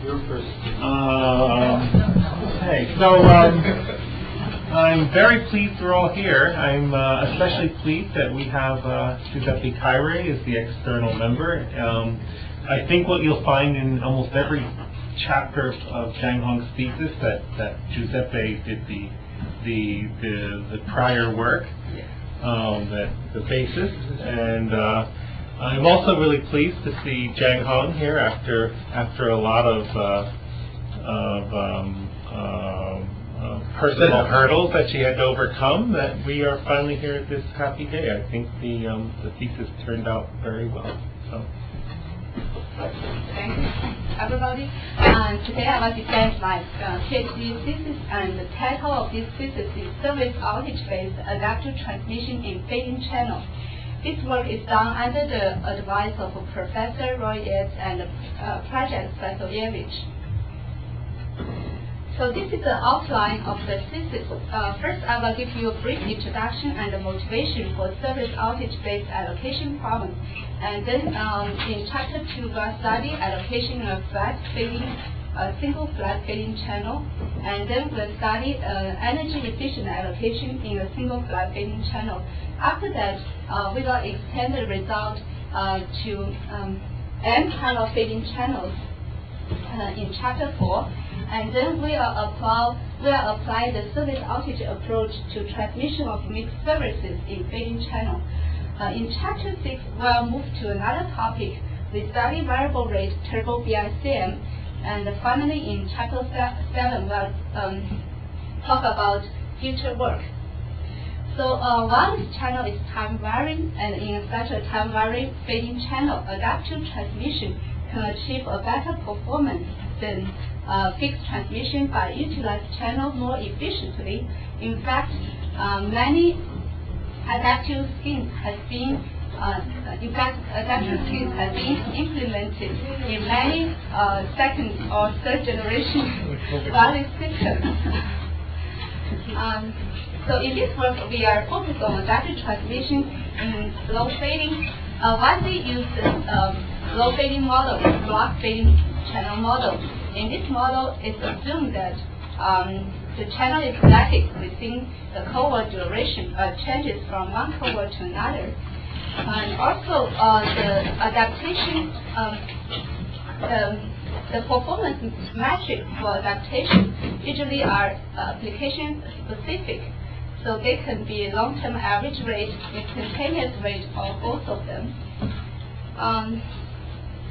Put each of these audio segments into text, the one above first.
You're first. Okay, so I'm very pleased we're all here. I'm especially pleased that we have Giuseppe as the external member. I think what you'll find in almost every chapter of Jianghong's thesis that Giuseppe did the prior work, the basis, and I'm also really pleased to see Jianghong here after a lot of personal hurdles that she had to overcome. That we are finally here at this happy day. I think the thesis turned out very well. So. Thank you, everybody. Today I will defend my PhD thesis, and the title of this thesis is Service Outage-Based Adaptive Transmission in Fading Channel. This work is done under the advice of Professor Rayleigh and Project Volatility. So this is the outline of the thesis. First, I will give you a brief introduction and the motivation for service outage-based allocation problem. And then in chapter 2, we'll study allocation of single flat fading channel. And then we'll study energy efficient allocation in a single flat fading channel. After that, we will extend the result to n-parallel fading channels in chapter 4. And then we will apply the service outage approach to transmission of mixed services in fading channel. In chapter 6, we'll move to another topic. We study variable rate Turbo-BICM, and finally in chapter 7, we'll talk about future work. So while this channel is time varying, and in such a time varying fading channel, adaptive transmission can achieve a better performance than fixed transmission by utilizing channel more efficiently. In fact, many adaptive schemes have been implemented in many second or third generation wireless systems. So in this work, we are focused on adaptive transmission in low fading. Widely used low fading model is block fading channel model. In this model, it's assumed that the channel is static within the cohort duration, changes from one cohort to another. And also, the adaptation, the performance metrics for adaptation usually are application specific. So they can be long-term average rate, instantaneous rate, or both of them.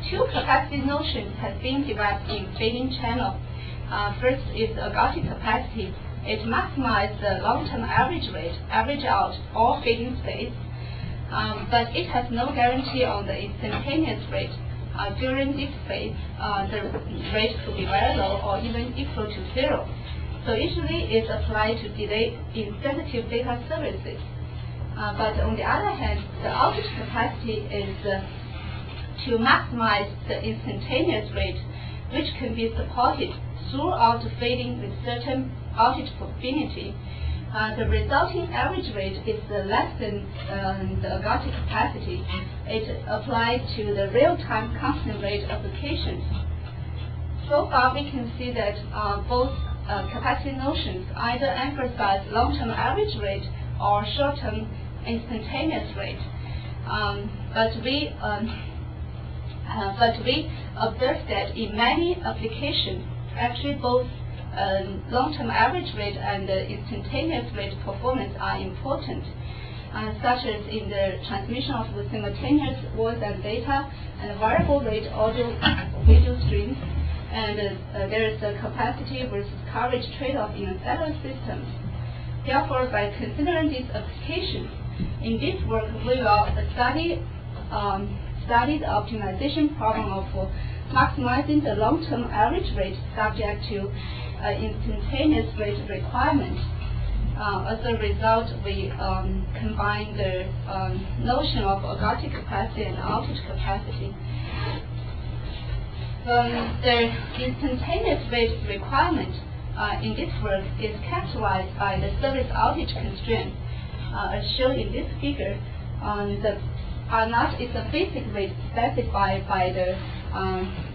Two capacity notions have been developed in fading channel. First is ergodic capacity. It maximizes the long-term average rate, average out all fading states, but it has no guarantee on the instantaneous rate. During this phase, the rate could be very low or even equal to 0. So usually it's applied to delay in sensitive data services. But on the other hand, the outage capacity is to maximize the instantaneous rate, which can be supported throughout fading with certain outage probability. The resulting average rate is less than the ergodic capacity. It applies to the real-time constant rate applications. So far, we can see that both capacity notions either emphasize long-term average rate or short-term instantaneous rate. But we observed that in many applications, actually both long-term average rate and instantaneous rate performance are important, such as in the transmission of the simultaneous voice and data and variable rate audio video streams. And there is a capacity versus coverage trade-off in cellular systems. Therefore, by considering these applications, in this work we will study the optimization problem of maximizing the long-term average rate subject to instantaneous rate requirement. As a result, we combine the notion of ergodic capacity and outage capacity. The instantaneous rate requirement in this work is characterized by the service outage constraint, as shown in this figure. The R0 is a basic rate specified by the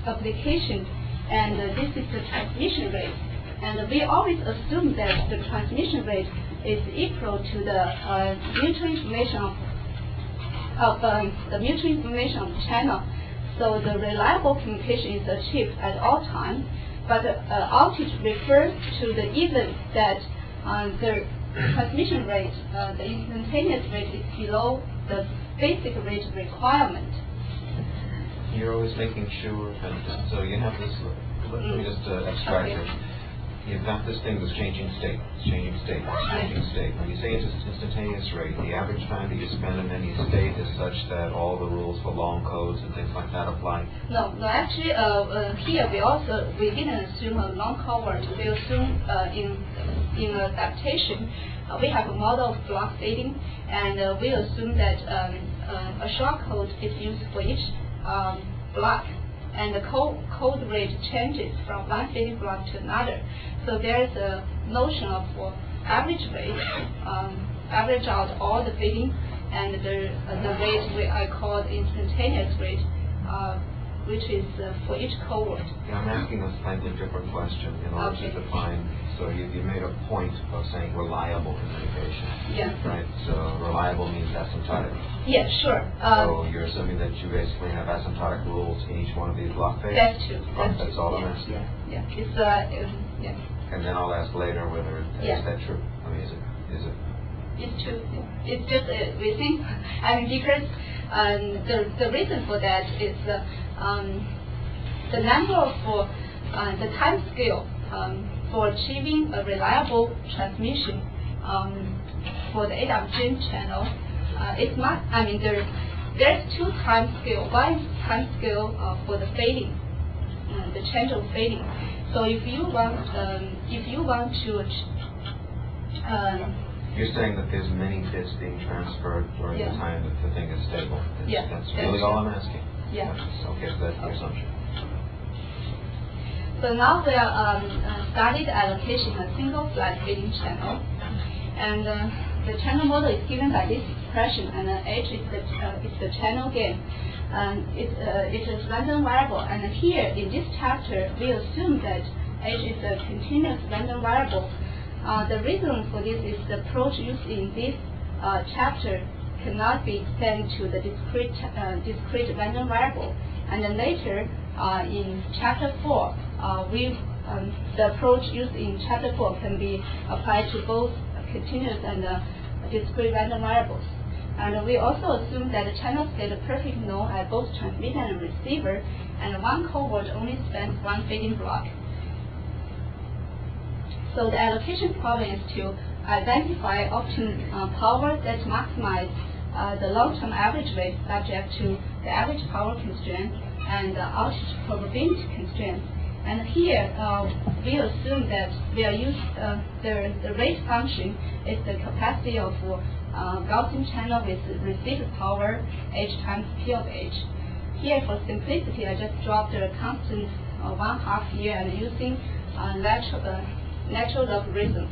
application, and this is the transmission rate. And we always assume that the transmission rate is equal to the mutual information of the channel. So the reliable communication is achieved at all times. But outage refers to the event that the transmission rate, the instantaneous rate, is below the basic rate requirement. You're always making sure that, so you have this, let me just abstract it. You've got this thing that's changing state, changing state, changing state. When you say it's an instantaneous rate, the average time that you spend in any state is such that all the rules for long codes and things like that apply? No, actually, here we didn't assume a long code word. We assume in adaptation, we have a model of block fading, and we assume that a short code is used for each block, and the code rate changes from one fading block to another. So there's a notion of average rate, average out all the fading, and the rate I call instantaneous rate, which is for each code word. Yeah, I'm asking a slightly different question in order to define. So you made a point of saying reliable communication. Yeah. Right. So reliable means asymptotic. Yeah, sure. So you're assuming that you basically have asymptotic rules in each one of these block phases? That's true. That's all I'm asking. Yeah. It's yeah. And then I'll ask later whether is that true. I mean, is it? It's true. It's just we think, because the reason for that is the number of the time scale for achieving a reliable transmission for the AWGN channel. It's not. I mean, there's two time scale. One is time scale for the fading, the change of fading. So if you want to you're saying that there's many bits being transferred during the time that the thing is stable. That's really all I'm asking. Yeah. Okay, so that's the assumption. So now we are started allocation a single flat fading channel, and the channel model is given by this expression, and H is the channel gain. It is random variable, and here in this chapter we assume that H is a continuous random variable. The reason for this is the approach used in this chapter cannot be extended to the discrete random variable. And then later in chapter 4, the approach used in chapter 4 can be applied to both continuous and discrete random variables. And we also assume that the channel state a perfect null at both transmitter and receiver, and one code word only spans one fading block. So the allocation problem is to identify optimum power that maximize the long-term average rate subject to the average power constraint and the outage probability constraint. And here we assume that we are the rate function is the capacity of Gaussian channel with received power h times p of h. Here for simplicity, I just dropped the constant 1/2 here and using natural logarithm.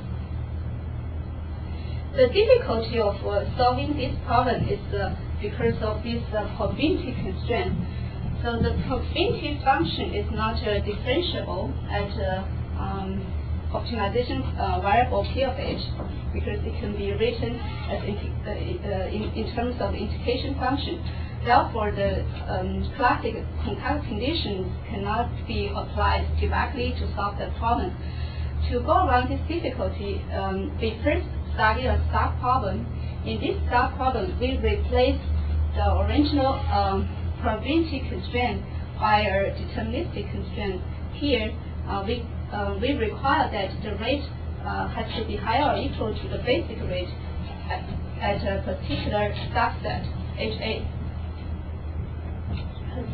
The difficulty of solving this problem is because of this probability constraint. So the probability function is not differentiable at optimization variable p of h, because it can be written as in terms of integration function. Therefore, the classic contact conditions cannot be applied directly to solve the problem. To go around this difficulty, we first study a star problem. In this star problem, we replace the original probability constraint by a deterministic constraint. Here, we require that the rate has to be higher or equal to the basic rate at a particular subset, HA.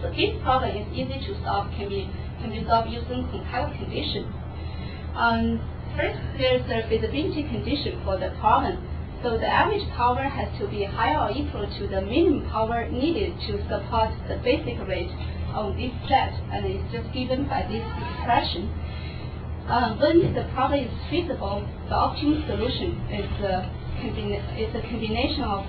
So this problem is easy to solve, can be solved using compiled condition. First, there's a feasibility condition for the problem. So the average power has to be higher or equal to the minimum power needed to support the basic rate on this set, and it's just given by this expression. When the problem is feasible, the optimum solution is a combination of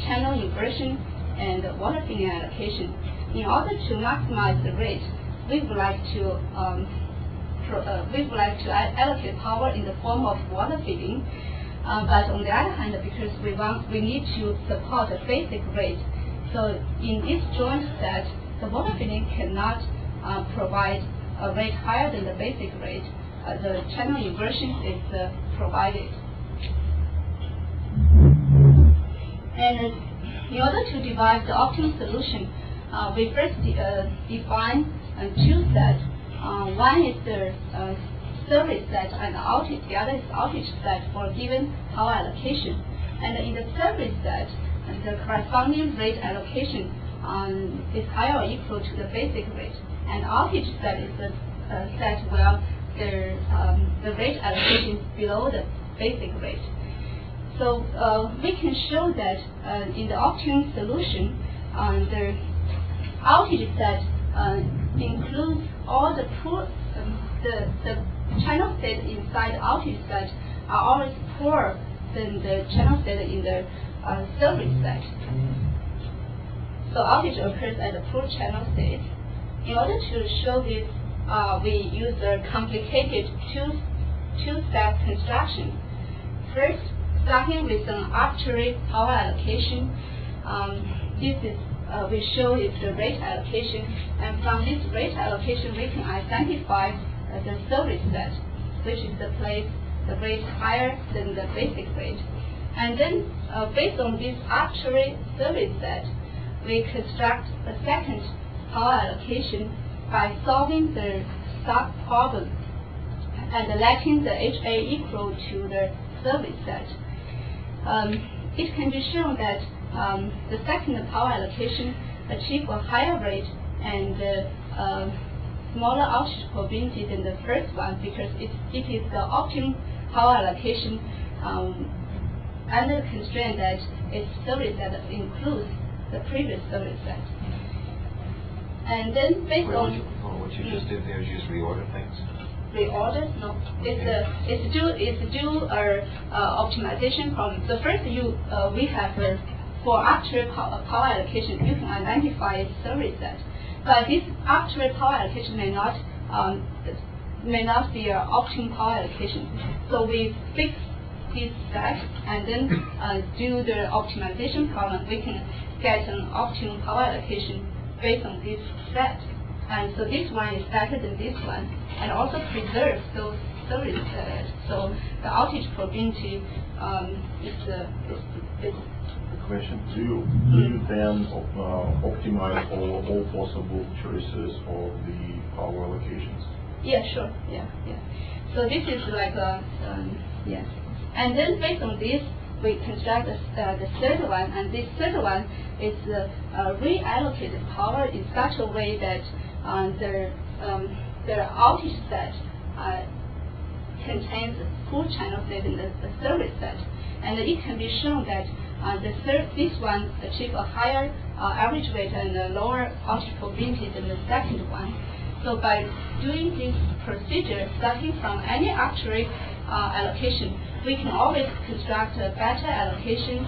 channel inversion and water filling allocation. In order to maximize the rate, we would like to allocate power in the form of water feeding. But on the other hand, because we need to support a basic rate. So in this joint set, the water feeding cannot provide a rate higher than the basic rate. The channel inversion is provided. And in order to derive the optimum solution, we first define two sets. One is the service set and outage, the other is outage set for a given power allocation. And in the service set, the corresponding rate allocation is higher or equal to the basic rate. And outage set is the set where the rate allocation is below the basic rate. So we can show that in the optimum solution, the outage set includes all the channel state inside the outage set are always poorer than the channel state in the service set. So outage occurs at a poor channel state. In order to show this, we use a complicated two-step construction. First, starting with an arbitrary power allocation, this is we show is the rate allocation, and from this rate allocation we can identify the service set, which is the place the rate higher than the basic rate. And then based on this arbitrary service set, we construct a second power allocation by solving the sub problem and letting the HA equal to the service set. It can be shown that the second power allocation achieves a higher rate and smaller outage probability than the first one because it is the optimum power allocation under the constraint that its service set includes the previous service set. And then based on what you just did there is you just reorder things. Reorder? No, it's due optimization problem. So first we have for arbitrary power allocation you can identify service set, but this arbitrary power allocation may not be an optimum power allocation. So we fix this set and then do the optimization problem. We can get an optimum power allocation based on this set. And so this one is better than this one, and also preserves those service sets. So the outage probability is question. Do you then optimize all possible choices of the power allocations? Yeah, sure. Yeah. So this is like yes. And then based on this, we construct the third one, and this third one is reallocated power in such a way that the outage set contains full channel state in the service set, and it can be shown that this one achieves a higher average rate and a lower outage probability than the second one. So by doing this procedure, starting from any arbitrary allocation, we can always construct a better allocation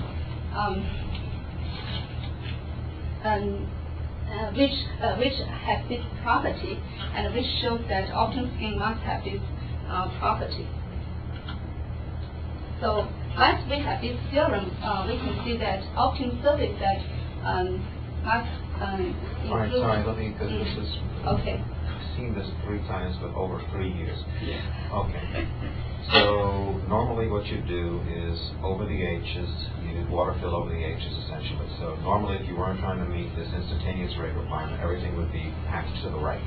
which has this property, and which shows that optimum scheme must have this property. So once we have this theorem, we can see that optimum service set must include. All right, sorry, let me, because this is. Okay. I've seen this 3 times, but over 3 years. Yeah. Okay. So normally what you do is over the H's, you water fill over the H's essentially. So normally if you weren't trying to meet this instantaneous rate requirement, everything would be packed to the right.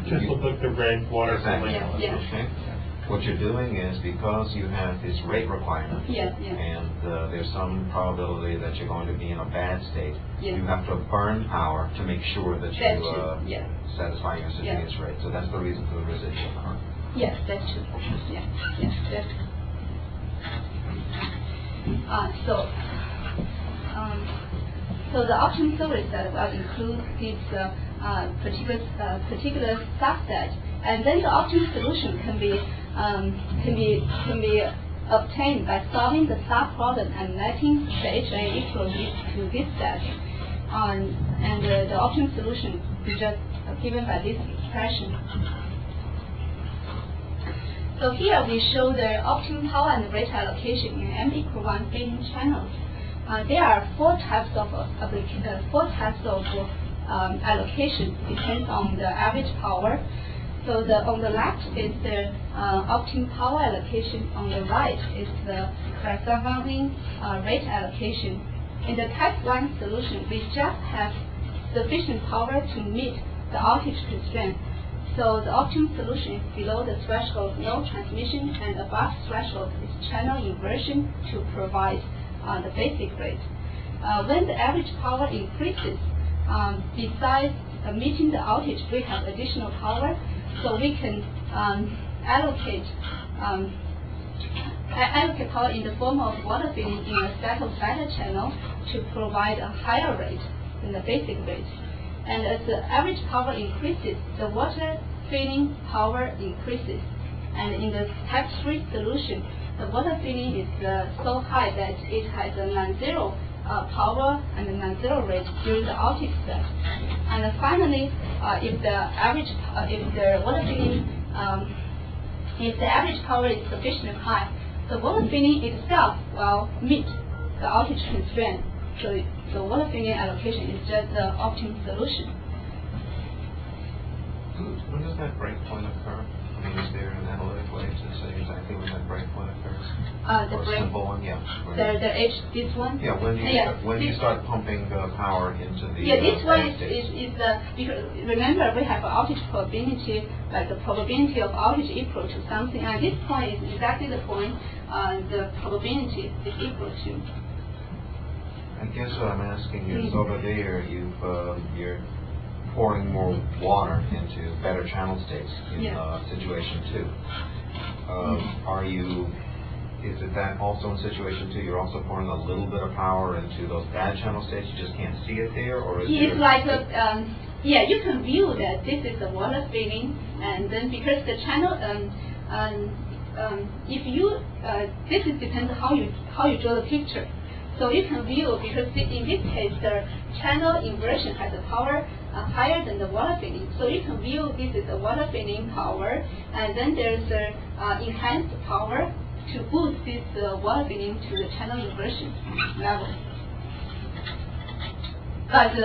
Just look like the red water Exactly. filling. Yeah. Okay. What you're doing is, because you have this rate requirement, and there's some probability that you're going to be in a bad state, you have to burn power to make sure that you satisfy your instantaneous rate. So that's the reason for the residual power. Yes, that's true. Yeah, that's true. So the optimum service set will include this particular subset, and then the optimum solution can be obtained by solving the sub problem and letting the HA equal to this set. And the optimum solution is just given by this expression. So here we show the optimum power and rate allocation in m=1 fading channels. There are four types of allocation, depends on the average power. So on the left is the optimum power allocation. On the right is the corresponding rate allocation. In the type 1 solution, we just have sufficient power to meet the outage constraint. So the optimum solution is below the threshold no transmission, and above threshold is channel inversion to provide the basic rate. When the average power increases, besides meeting the outage, we have additional power, so we can allocate power in the form of water filling in a settled beta channel to provide a higher rate than the basic rate. And as the average power increases, the water filling power increases. And in the type 3 solution, the water filling is so high that it has a non-zero power and a non-zero rate during the outage step. And finally, if the average power is sufficiently high, the water filling itself will meet the outage constraint. So the water filling allocation is just the optimum solution. When does that breakpoint occur? I mean, is there an analytic way to say exactly when that breakpoint occurs? The or a simple one, yeah. This one? Yeah, when do you start pumping power into the this one is the, because remember we have an outage probability, like the probability of outage equal to something, and this point is exactly the point the probability is equal to. I guess what I'm asking you is over there, you're pouring more water into better channel states in situation 2. Is it that also in situation 2, you're also pouring a little bit of power into those bad channel states, you just can't see it there, or is it's like you can view that this is the water filling, and then because the channel this is depends on how you draw the picture. So you can view, because in this case the channel inversion has a power higher than the water filling. So you can view this is the water filling power, and then there's enhanced power to boost this water filling to the channel inversion level. But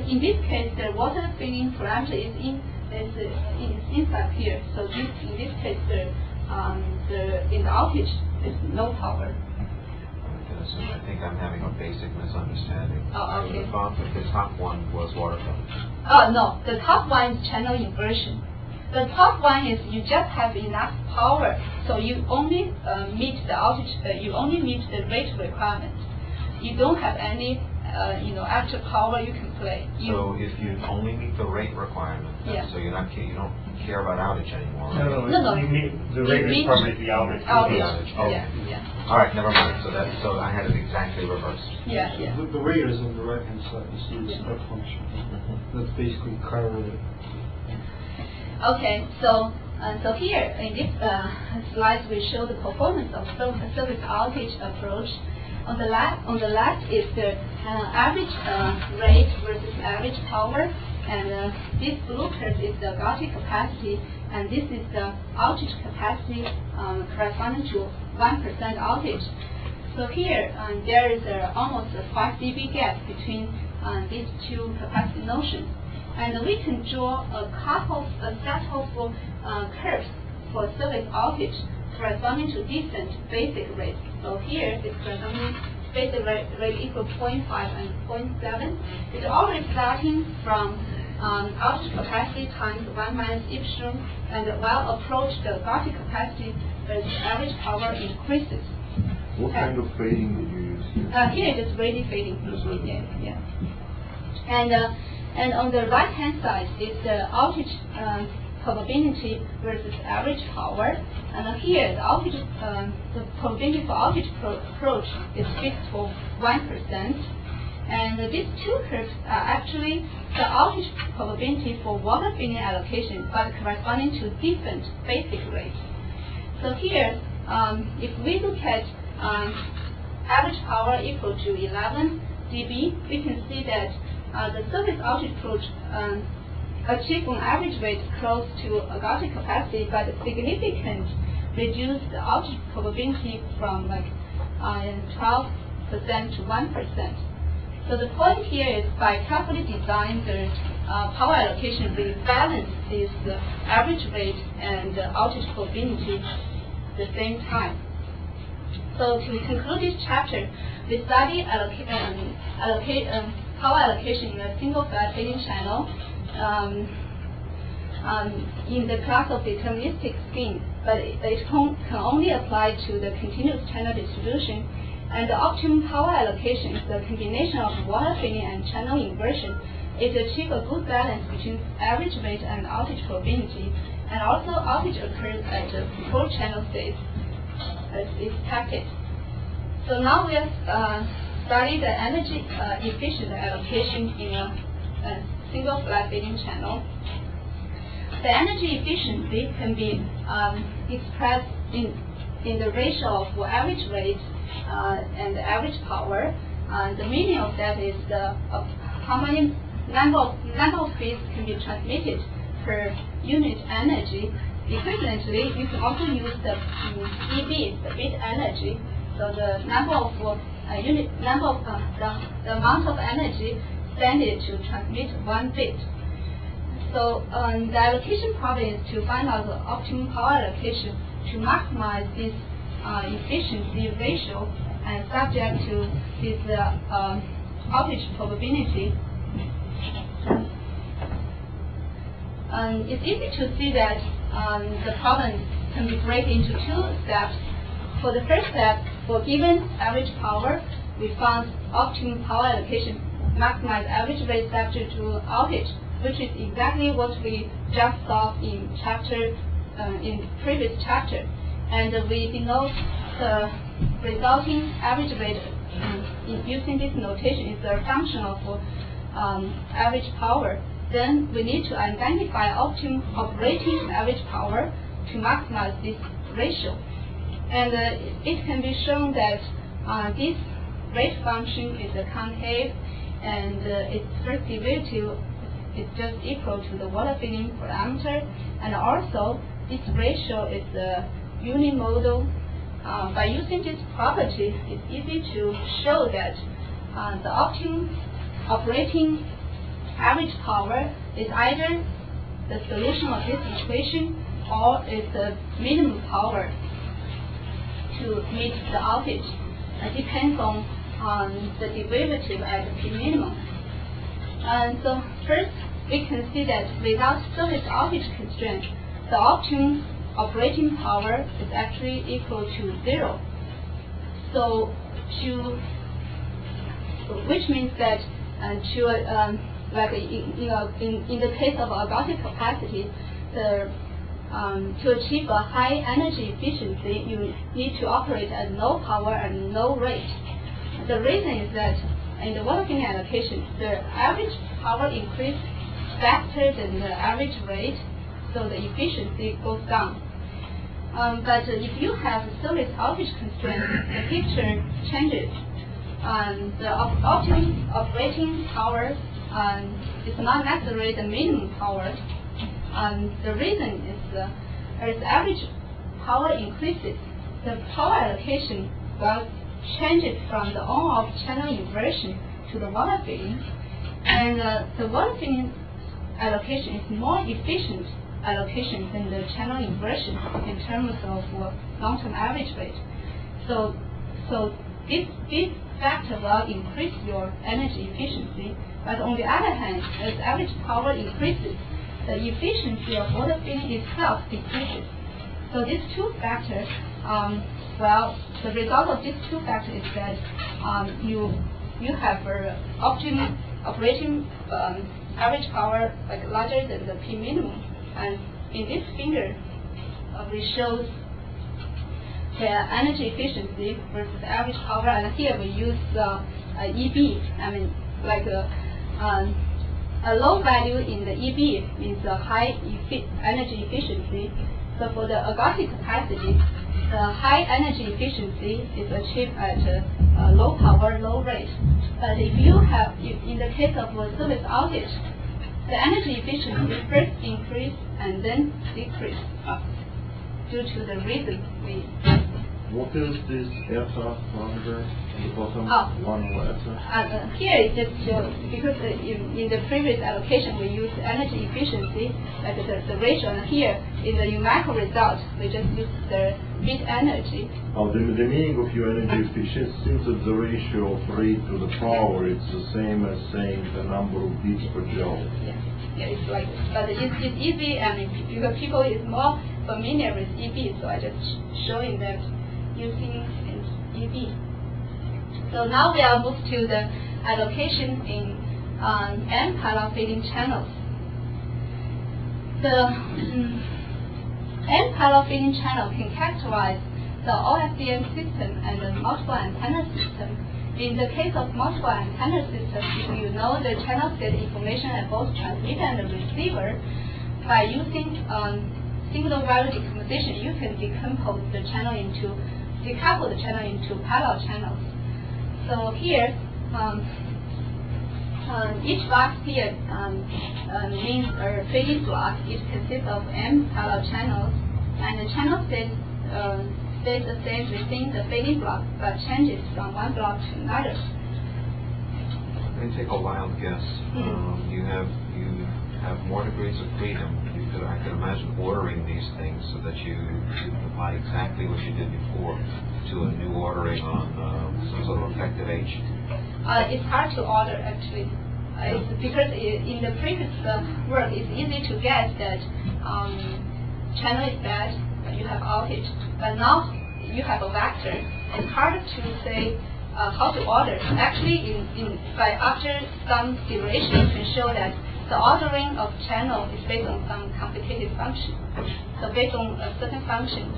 in this case, the water filling parameter is inside here. So in this case, in the outage is no power. I think I'm having a basic misunderstanding. Oh, okay. I thought that the top one was water filling. Oh, no. The top one is channel inversion. The top one is you just have enough power, so you only meet the outage. You only meet the rate requirement. You don't have any, extra power you can play. So if you only meet the rate requirement, so you don't care about outage anymore. No. You meet the rate requirement, the outage. Outage. Okay. Yeah. All right, never mind. So I had it exactly reversed. Yeah. The rate is on the right hand side. You see the step function. That's basically correlated. Okay, so here in this slide we show the performance of service outage approach. On the left is the average rate versus average power, and this blue curve is the ergodic capacity, and this is the outage capacity corresponding to 1% outage. So here there is almost a 5 dB gap between these two capacity notions. And we can draw a set of curves for service outage corresponding to different basic rates. So here it's corresponding basic rate equal 0.5 and 0.7. It's always starting from outage capacity times 1 minus epsilon, and while approach the ergodic capacity as average power increases. What kind of fading did you use here? Here it is radial fading. Just radial. Yeah. And on the right-hand side is the outage probability versus average power. And here the probability for outage approach is fixed for 1%. And these two curves are actually the outage probability for water filling allocation, but corresponding to different basic rates. So here, if we look at average power equal to 11 dB, we can see that the service outage approach achieve an average rate close to ergodic capacity, but significant reduce the outage probability from like 12% to 1%. So the point here is by carefully design the power allocation, we balance this average rate and outage probability at the same time. So to conclude this chapter, we study power allocation in a single flat fading channel in the class of deterministic scheme, but it can only apply to the continuous channel distribution. And the optimum power allocation is the combination of water filling and channel inversion. It achieves a good balance between average rate and outage probability, and also outage occurs at the control channel states as expected. So now we have studied the energy efficient allocation in a single flat fading channel. The energy efficiency can be expressed in the ratio of average rate and the average power. The meaning of that is how many number of bits can be transmitted per unit energy. Equivalently, you can also use the EB, the bit energy. So the number of the amount of energy expended to transmit one bit. So the allocation problem is to find out the optimum power allocation to maximize this efficiency ratio and subject to this outage probability. It's easy to see that the problem can be broken into two steps. For the first step, for given average power, we found optimum power allocation maximize average rate subject to outage, which is exactly what we just saw in previous chapter. And we denote the resulting average rate using this notation is a function of average power. Then we need to identify optimum operating average power to maximize this ratio. And it can be shown that this rate function is a concave, and its first derivative is just equal to the water filling parameter, and also this ratio is unimodal. By using this property, it's easy to show that the optimum operating average power is either the solution of this equation or is the minimum power to meet the outage. It depends on the derivative at P minimum. And so first, we can see that without service outage constraint, the optimum operating power is actually equal to 0. So which means that like in the case of ergodic capacity, to achieve a high energy efficiency, you need to operate at low power and low rate. The reason is that in the water filling allocation, the average power increase faster than the average rate, so the efficiency goes down. But if you have service outage constraint, the picture changes. The optimum operating power is not necessarily the minimum power. The reason is as average power increases, the power allocation will change it from the on-off channel inversion to the water filling, and the water filling allocation is more efficient allocation than the channel inversion in terms of long-term average rate. So this factor will increase your energy efficiency, but on the other hand, as average power increases, the efficiency of water filling itself decreases. So these two factors, the result of these two factors is that you have optimum operating average power like larger than the P minimum. And in this figure, we show the energy efficiency versus average power, and here we use EB. I mean, like a low value in the EB means a high energy efficiency. So for the ergodic capacity, the high energy efficiency is achieved at low power, low rate. But if you have, in the case of a service outage, the energy efficiency first increase and then decrease due to the reason we. What is this eta number in the bottom? One letter. Here it just shows, because in the previous allocation we used energy efficiency as the ratio, and here in the numerical result we just use the bit energy. The meaning of your energy efficiency, since it's the ratio of rate to the power, it's the same as saying the number of bits per joule. Yeah, it's like this. But it's easy, and because people is more familiar with EB, so I just showing that using EB. So now we are moved to the allocation in n parallel feeding channels. The n parallel feeding channel can characterize the OFDM system and the multiple antenna system. In the case of multiple antenna system, if you know the channel state information at both transmitter and the receiver, by using single value decomposition, you can decouple the channel into parallel channels. So here, each box here means a feeding block. It consists of m parallel channels, and the channel stays the same within the feeding block, but changes from one block to another. Let me take a wild guess. You have more degrees of freedom. I could imagine ordering these things so that you apply exactly what you did before to a new ordering on some sort of effective age. It's hard to order actually. It's because in the previous work, it's easy to guess that channel is bad, but you have outage. But now you have a vector. It's hard to say how to order. Actually, after some duration, you can show that the ordering of channel is based on some complicated function. So based on a certain function,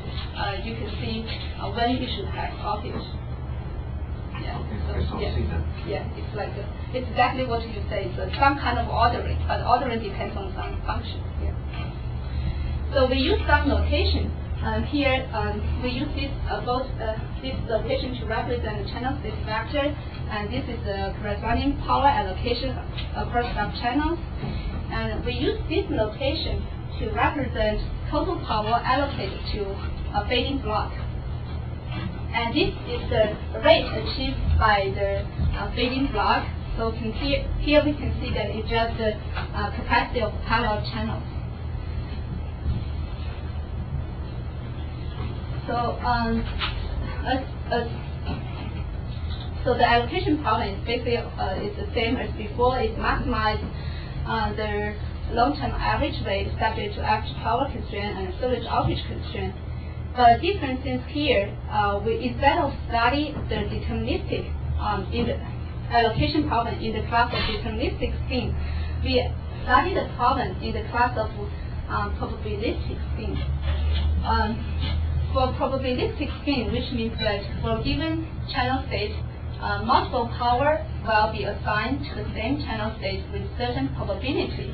you can see when you should have outage. Yeah. Yeah, it's like it's exactly what you say. It's some kind of ordering, but ordering depends on some function. Yeah. So we use some notation. Here we use this notation to represent the channel state vector, and this is the corresponding power allocation across sub-channels. And we use this notation to represent total power allocated to a feeding block. And this is the rate achieved by the feeding block. So here we can see that it's just the capacity of parallel channels. So so the allocation problem is basically is the same as before. It maximizes the long-term average rate subject to average power constraint and storage outage constraint. But the difference is here, instead of study the deterministic in the allocation problem in the class of deterministic scheme, we study the problem in the class of probabilistic scheme. For probabilistic scheme, which means that for given channel state, multiple power will be assigned to the same channel state with certain probability.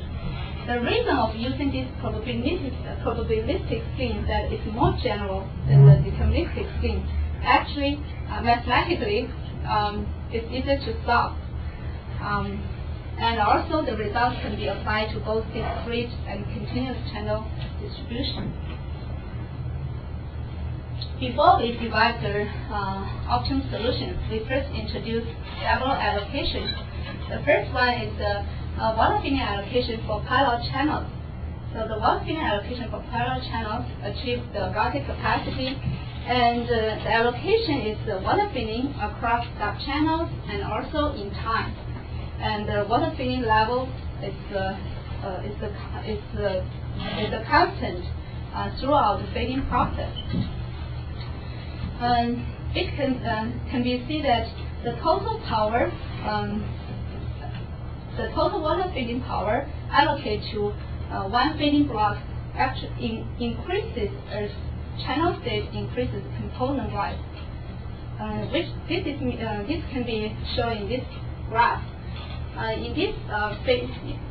The reason of using this probabilistic scheme that is more general than the deterministic scheme. Actually, mathematically, it's easier to solve. And also the results can be applied to both discrete and continuous channel distribution. Before we devise the optimum solution, we first introduce several allocations. The first one is the one-opinion allocation for parallel channels. So the one-opinion allocation for parallel channels achieves the ergodic capacity, and the allocation is the one-opinion across sub-channels and also in time. And the one-opinion level is the constant throughout the feeding process. It can be seen that the total power, the total water feeding power allocated to one feeding block actually increases as channel state increases component-wise. This can be shown in this graph. In this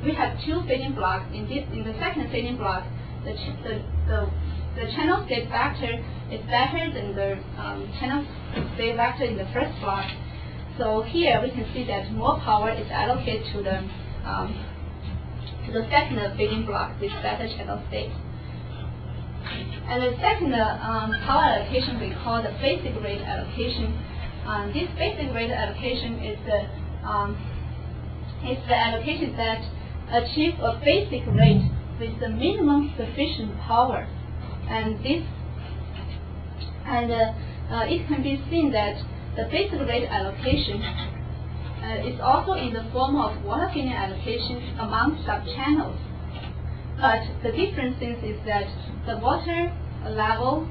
we have two feeding blocks. In the second feeding block, the channel state vector is better than the channel state vector in the first block. So here we can see that more power is allocated to the second building block, this beta channel state. And the second power allocation we call the basic rate allocation. This basic rate allocation is the allocation that achieves a basic rate with the minimum sufficient power. And it can be seen that the basic rate allocation is also in the form of water filling allocation among subchannels. But the difference is that the water level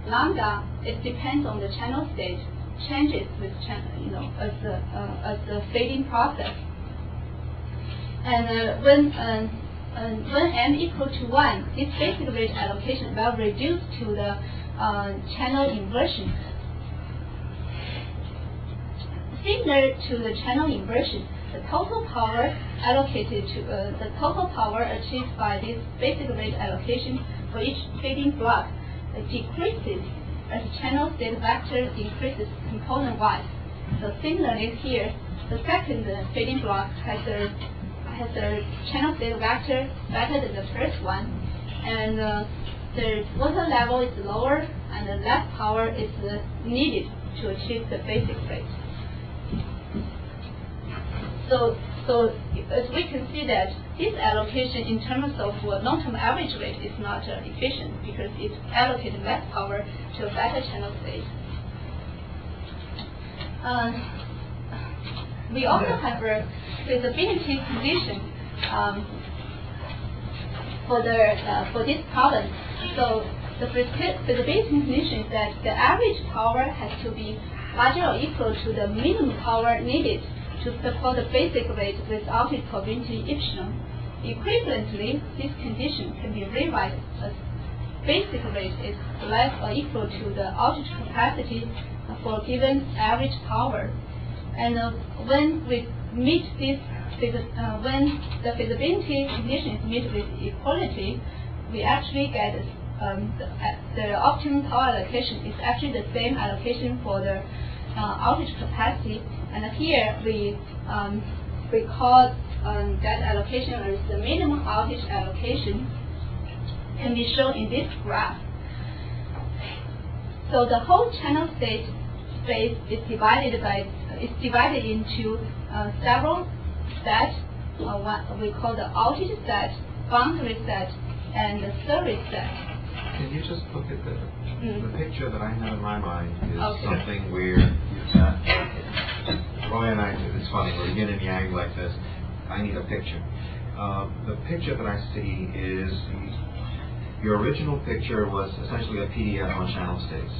lambda, it depends on the channel state, changes with channel, as the fading process. And when n equal to 1, this basic rate allocation will reduce to the channel inversion. Similar to the channel inversion, the total power allocated to the total power achieved by this basic rate allocation for each fading block decreases as channel state vector increases component-wise. So similarly here, the second fading block has a channel state vector better than the first one, and the water level is lower and the less power is needed to achieve the basic rate. So as we can see that this allocation in terms of long-term average rate is not efficient because it allocates less power to a better channel state. We also have a feasibility condition for this problem. So the feasibility condition is that the average power has to be larger or equal to the minimum power needed to support the basic rate with outage probability epsilon. Equivalently, this condition can be rewritten as basic rate is less or equal to the outage capacity for given average power. And when we meet this, when the feasibility condition is met with equality, we actually get the optimum power allocation is actually the same allocation for the outage capacity. And here we call that allocation as the minimum outage allocation, can be shown in this graph. So the whole channel state space is divided into several sets. What we call the outage set, boundary set, and the service set. Can you just look at the picture that I have in my mind is Okay. something where Roy and I, it's funny, we're yin and yang like this. I need a picture. The picture that I see is your original picture was essentially a PDF on channel states,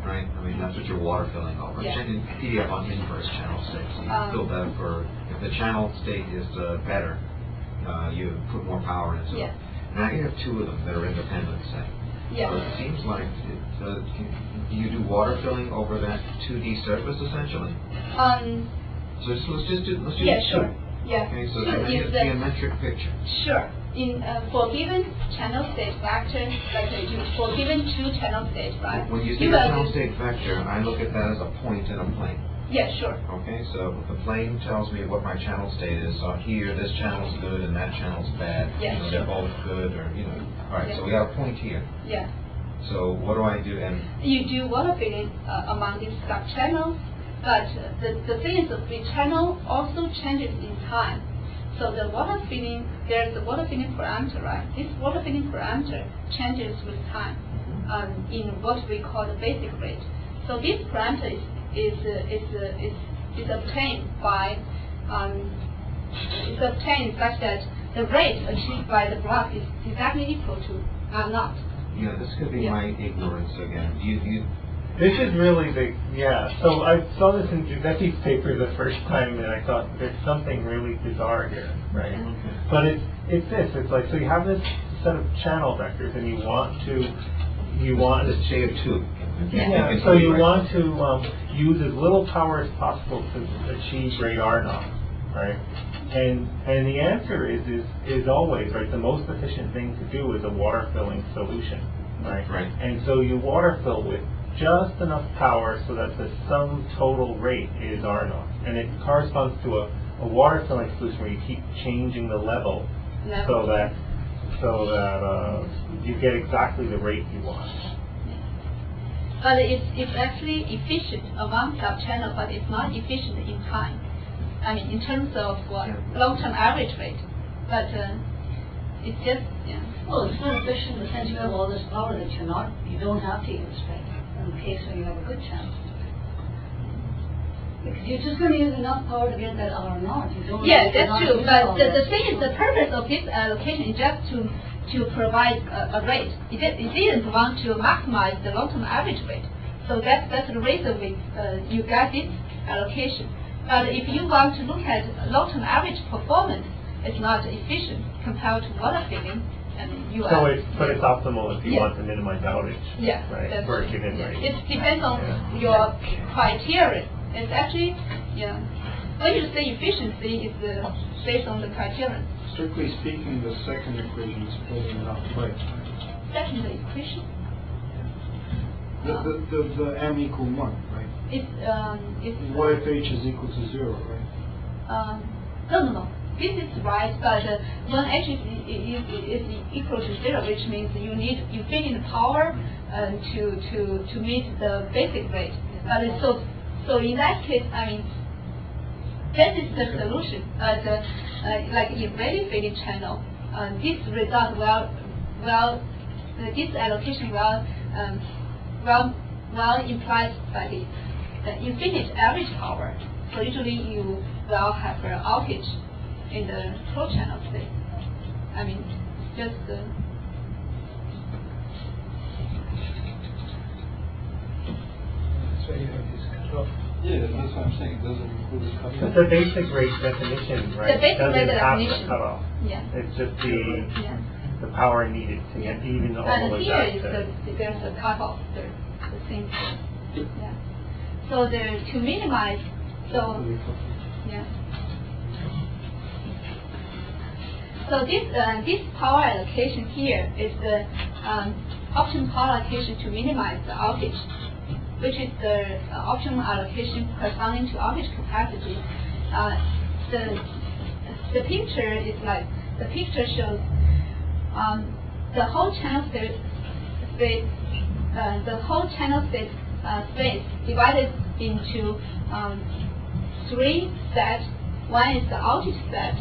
right? I mean, that's what you're water filling over. Yeah. PDF on inverse channel states. You fill that for, if the channel state is better, you put more power into Yeah. it. Now you have two of them that are independent, say. Yeah. So it seems like, do you do water filling over that 2D surface essentially? So let's just do Yeah, two. sure. Yeah. Okay, so Sure, give me a geometric picture. Sure. For given channel state vector, like for given two channel states, right? When you see a channel state vector, I look at that as a point in a plane. Yeah, sure. Okay, so the plane tells me what my channel state is. So here, this channel's good and that channel's bad. Yeah, They're sure. both good, or All right, Yeah. so we got a point here. Yeah. So what do I do? And You do water filling among these sub-channels, but the thing is that the channel also changes in time. So the water filling, there's the water filling parameter, right? This water filling parameter changes with time in what we call the basic rate. So this parameter is obtained by such that the rate achieved by the block is exactly equal to not. this could be my ignorance again. This is really so I saw this in Giuseppe's paper the first time, and I thought there's something really bizarre here, right? Okay. But it's like, so you have this set of channel vectors, and you want to Let's say a two. Yeah, so you want to use as little power as possible to achieve rate R naught, right? And the answer is always, right, the most efficient thing to do is a water filling solution, right? Right. And so you water fill with just enough power so that the sum total rate is R naught. And it corresponds to a water filling solution where you keep changing the level so that you get exactly the rate you want. But it's actually efficient among sub-channel, but it's not efficient in time. I mean, in terms of long-term average rate. But it's just, Well, it's not efficient in the sense you have all this power that you don't have to use, right? In the case where you have a good channel. Because you're just going to use enough power to get that R naught. Yeah, that's true. But the thing is, the purpose of this allocation is just to provide a rate. It didn't want to maximize the long-term average rate. So that's the reason you get this allocation. But if you want to look at long-term average performance, it's not efficient compared to water filling. But it's optimal if you want to minimize outage. Yeah, right, for a given rate. It depends on your criteria. It's actually, when you say efficiency, it's based on the criteria. Strictly speaking, the second equation is probably not right. Second equation? The m equal 1, right? It's What if h is equal to 0, right? No. This is right, but when h is equal to 0, which means you feed in power to meet the basic rate. But so in that case, I mean, this is the solution. Like in Rayleigh feeding channel, this result this allocation implied by the infinite average power. So usually you will have an outage in the flow channel state. I mean, just So you have this cutoff. Yeah, that's what I'm saying. It doesn't include this cutoff. The basic rate definition, right? The basic rate doesn't have definition. the cutoff. Yeah. It's just the power needed to get even all And of here that. there's a cutoff, the same thing. Yeah. So to minimize, So this power allocation here is the optimum power allocation to minimize the outage, which is the optimum allocation corresponding to outage capacity. The picture is like the picture shows the whole channel space divided into 3 sets. One is the outage set,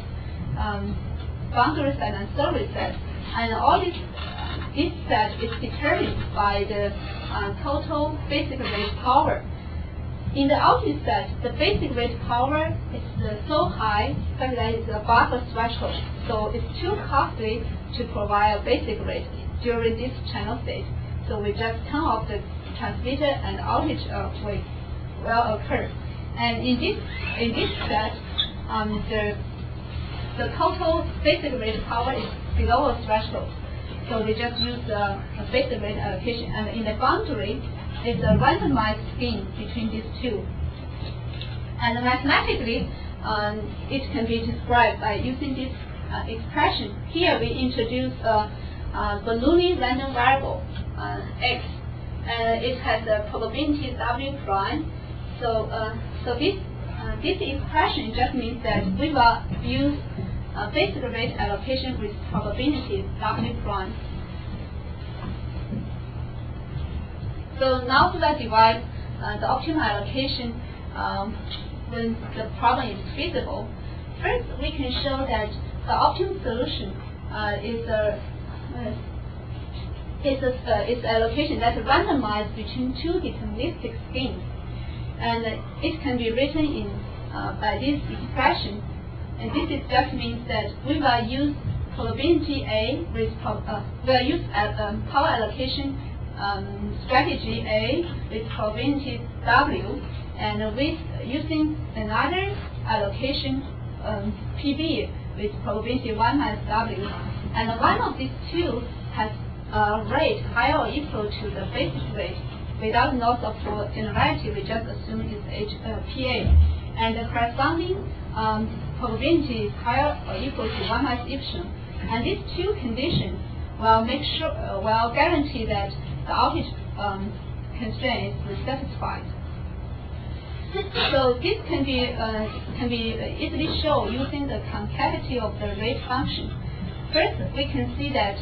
boundary set, and service set, and all this set is determined by the total basic rate power. In the outage set, the basic rate power is so high that it's above a threshold, so it's too costly to provide a basic rate during this channel state. So we just turn off the transmitter and outage will occur. And in this set, the total basic rate power is below a threshold. So we just use a basic rate allocation. And in the boundary, it's a randomized scheme between these two. And mathematically, it can be described by using this expression. Here we introduce a ballooning random variable, x, and it has a probability w prime. So this expression just means that we will use basic rate allocation with probability w prime. So now we will divide the optimal allocation when the problem is feasible. First, we can show that the optimum solution is allocation that is randomized between 2 deterministic schemes, and it can be written in by this expression. And this just means that we will use probability A with we'll use power allocation strategy A with probability W, and with using another allocation PB with probability 1 minus W. And one of these two has a rate higher or equal to the basic rate. Without loss of generality, we just assume it's PA. And the corresponding probability is higher or equal to 1 minus epsilon. And these two conditions will guarantee that the outage constraint is satisfied. So this can be easily shown using the concavity of the rate function. First, we can see that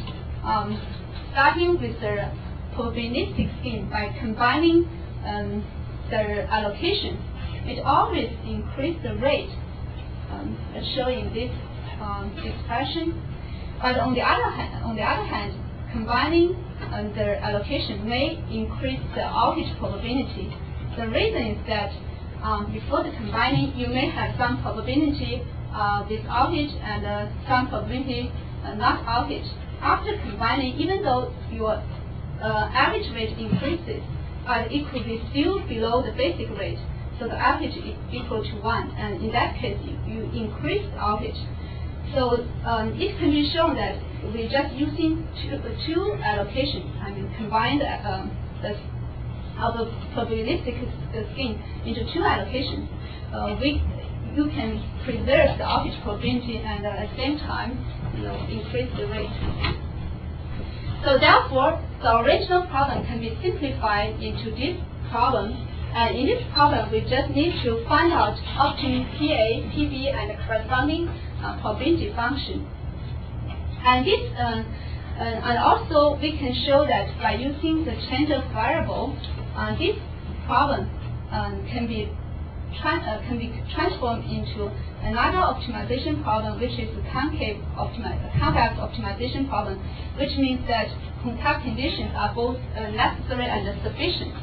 starting with the probabilistic scheme by combining the allocation, it always increases the rate, as shown in this expression. But on the other hand, combining the allocation may increase the outage probability. The reason is that before the combining, you may have some probability with outage and some probability not outage. After combining, even though your average rate increases, but it could be still below the basic rate. So the average is equal to 1, and in that case, you increase the outage. So it can be shown that we're just using two allocations, combine the probabilistic scheme into two allocations. You can preserve the outage probability and at the same time, increase the rate. So therefore, the original problem can be simplified into this problem. And in this problem, we just need to find out optimum PA, PB, and the corresponding probability function. And this, and also we can show that by using the change of variable, this problem can be transformed into another optimization problem, which is the convex optimization problem, which means that contact conditions are both necessary and sufficient.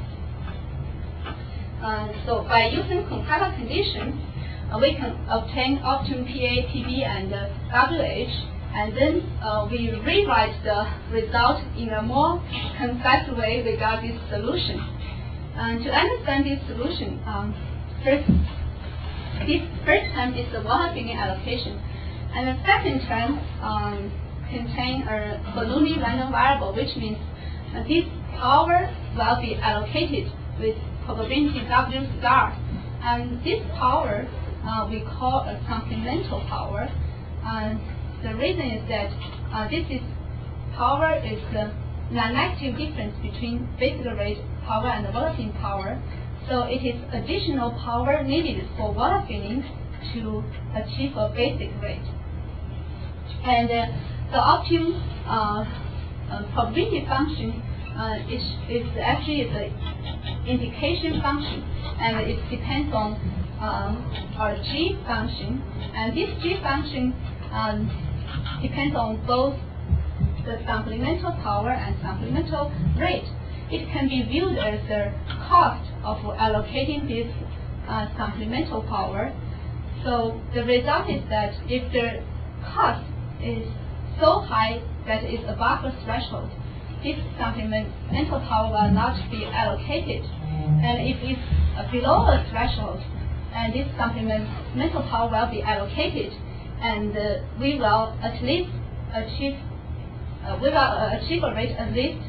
So by using contact conditions, we can obtain optimum PA, PB, and WH, and then we rewrite the result in a more concise way regarding this solution. And to understand this solution, this first term is the Volatility allocation, and the second term contains a Bernoulli random variable, which means this power will be allocated with probability W star, and this power we call a complemental power. And the reason is that power is the non-negative difference between basic rate power and the volatility power. So it is additional power needed for volatility to achieve a basic rate. And the optimum probability function is actually the indication function, and it depends on our G function. And this G function depends on both the supplemental power and supplemental rate. It can be viewed as the cost of allocating this supplemental power. So the result is that if the cost is so high that it's above the threshold, this supplemental power will not be allocated. And if it's below a threshold, and this supplemental power will be allocated, and we will at least achieve a rate at least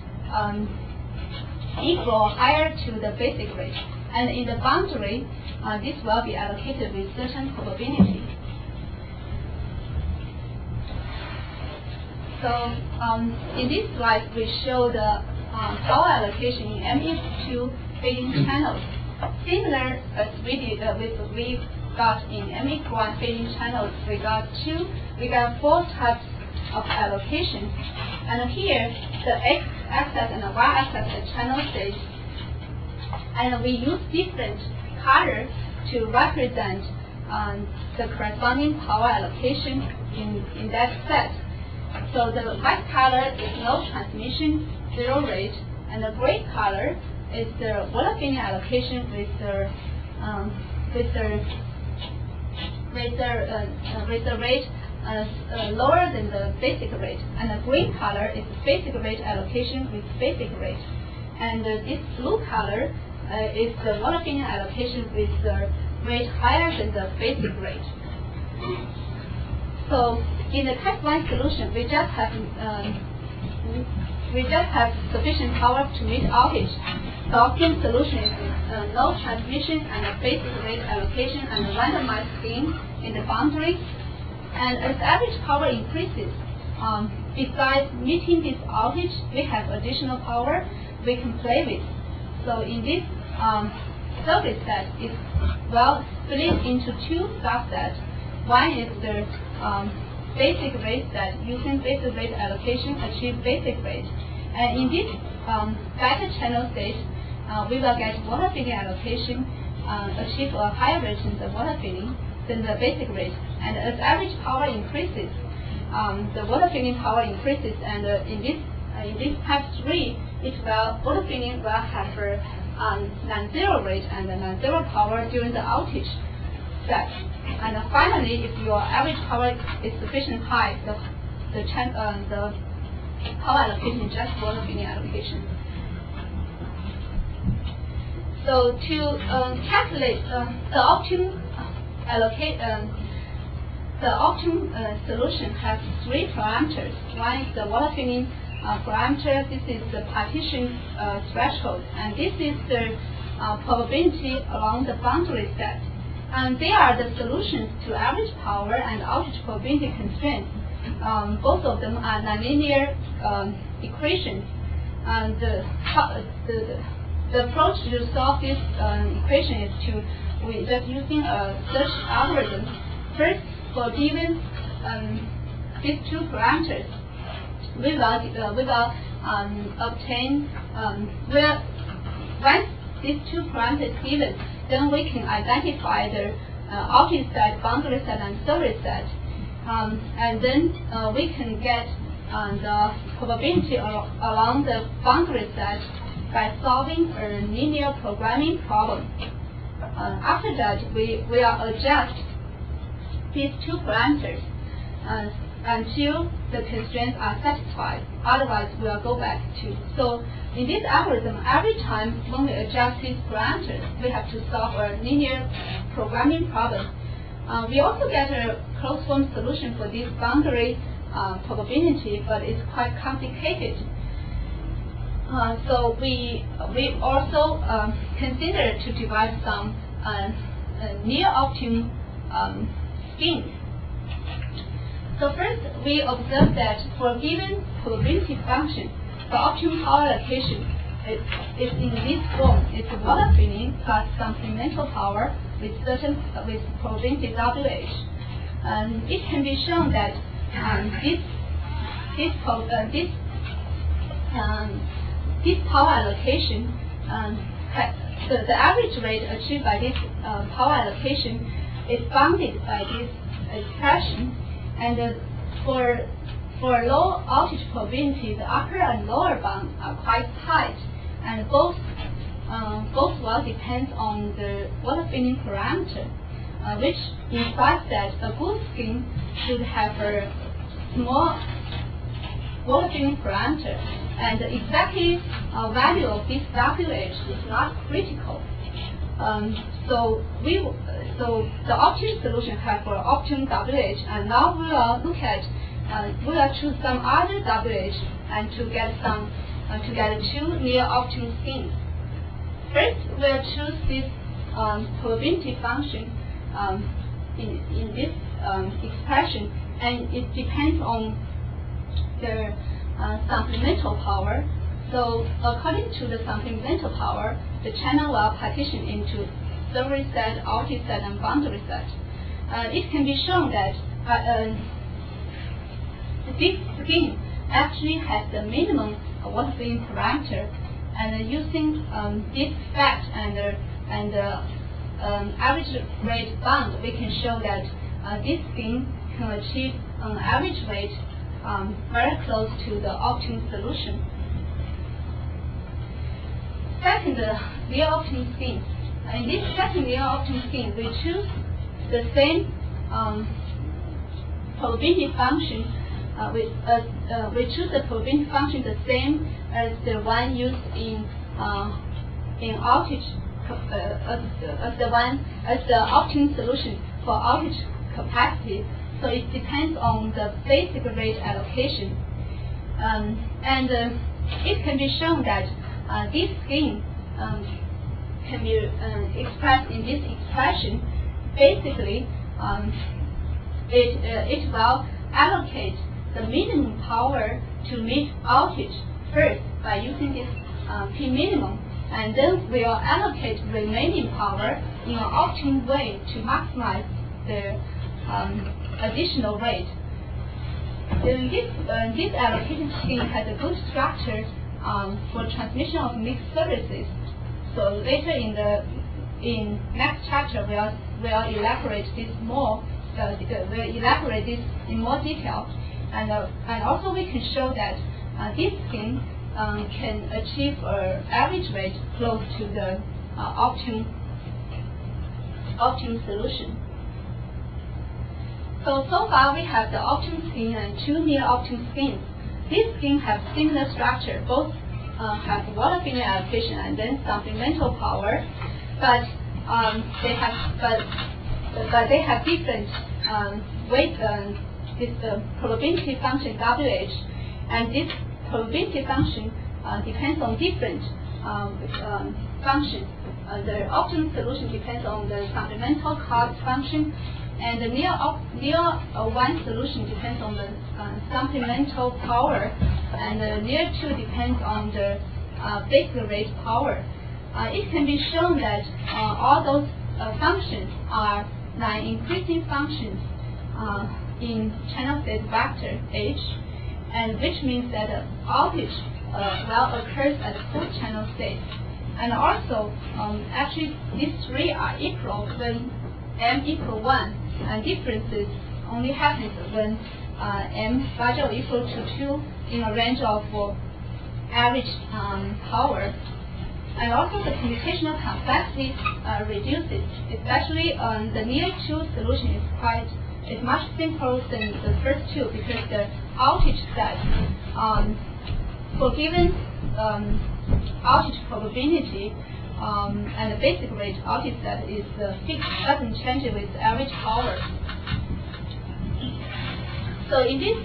equal or higher to the basic rate. And in the boundary, this will be allocated with certain probability. So in this slide, we show the power allocation in ME2 fading channels. Similar as we did we got in ME1 fading channels, we got 4 types of allocation. And here, the x-axis and the y-axis are channel stage. And we use different colors to represent the corresponding power allocation in that set. So the white color is no transmission, 0 rate, and the gray color is the volatility allocation with the rate lower than the basic rate, and the green color is the basic rate allocation with basic rate, and this blue color is the volatility allocation with the rate higher than the basic rate. So in the type 1 solution, we just have sufficient power to meet outage. The optimum solution is no transmission and a basic rate allocation and a randomized scheme in the boundary. And as average power increases, besides meeting this outage, we have additional power we can play with. So in this service set is well split into two subsets. One is the basic rate set. Using basic rate allocation achieve basic rate. And in this beta channel stage, we will get water filling allocation, achieve a higher rate in the water filling than the basic rate. And as average power increases, the water filling power increases, and in this type 3, water filling will have a non-zero rate and a non-zero power during the outage step. And finally, if your average power is sufficiently high, the power allocation is just water filling allocation. So to calculate the optimum solution has three parameters. One is the water filling parameter. This is the partition threshold, and this is the probability along the boundary set. And they are the solutions to average power and outage probability constraints. Both of them are nonlinear equations. And the approach to solve this equation is we just using a search algorithm. First, for given these two parameters, we will obtain once these two parameters given, then we can identify the outage set, boundary set, and service set, and then we can get the probability along the boundary set by solving a linear programming problem. After that, we will adjust these two parameters until the constraints are satisfied. Otherwise, we will go back to. So in this algorithm, every time when we adjust these parameters, we have to solve a linear programming problem. We also get a closed form solution for this boundary probability, but it's quite complicated. So we also consider to devise some near optimum schemes. So first, we observe that for a given probability function, the optimum power allocation is in this form. It's water filling plus some incremental power with probability WH. And it can be shown that this power allocation, the average rate achieved by this power allocation is bounded by this expression. And for low outage probability, the upper and lower bounds are quite tight, and both will depend on the water filling parameter, which implies that a good scheme should have a small water filling parameter, and the exact value of this WH is not critical. So the optimum solution has for optimum WH, and now we will choose some other WH and to get two near optimum schemes. First, we'll choose this probability function in this expression, and it depends on the supplemental power. So according to the supplemental power, the channel will partition into service set, outage set, and boundary set. It can be shown that this scheme actually has the minimum water filling parameter, and using this fact and average rate bound, we can show that this scheme can achieve an average rate very close to the optimum solution. Second, near optimum scheme. In this second near optimum scheme, we choose the same probability function. We choose the probability function the same as the one used in outage, as the optimum solution for outage capacity. So it depends on the basic rate allocation, and it can be shown that this scheme can be expressed in this expression. Basically, it will allocate the minimum power to meet outage first by using this P minimum, and then we'll allocate remaining power in an optimum way to maximize the additional rate. This allocation scheme has a good structure for transmission of mixed services. So later in next chapter, we'll elaborate this more. We'll elaborate this in more detail, and also we can show that this scheme can achieve an average rate close to the optimum solution. So far we have the optimum scheme and two near optimum schemes. These schemes have similar structure. Both have volatility allocation and then supplemental power, but they have different weight. This probability function WH, and this probability function depends on different functions. The optimum solution depends on the supplemental cost function, and the near one solution depends on the supplemental power, and the near two depends on the basic rate power. It can be shown that all those functions are non-increasing functions in channel state vector H, and which means that outage occurs at full channel state. And also, actually, these three are equal when m equal 1, and differences only happens when m larger or equal to 2 in a range of average power. And also the computational complexity reduces, especially the near 2 solution is much simpler than the first two, because the outage set for given outage probability and the basic rate outage set is fixed, doesn't change with average power. So in this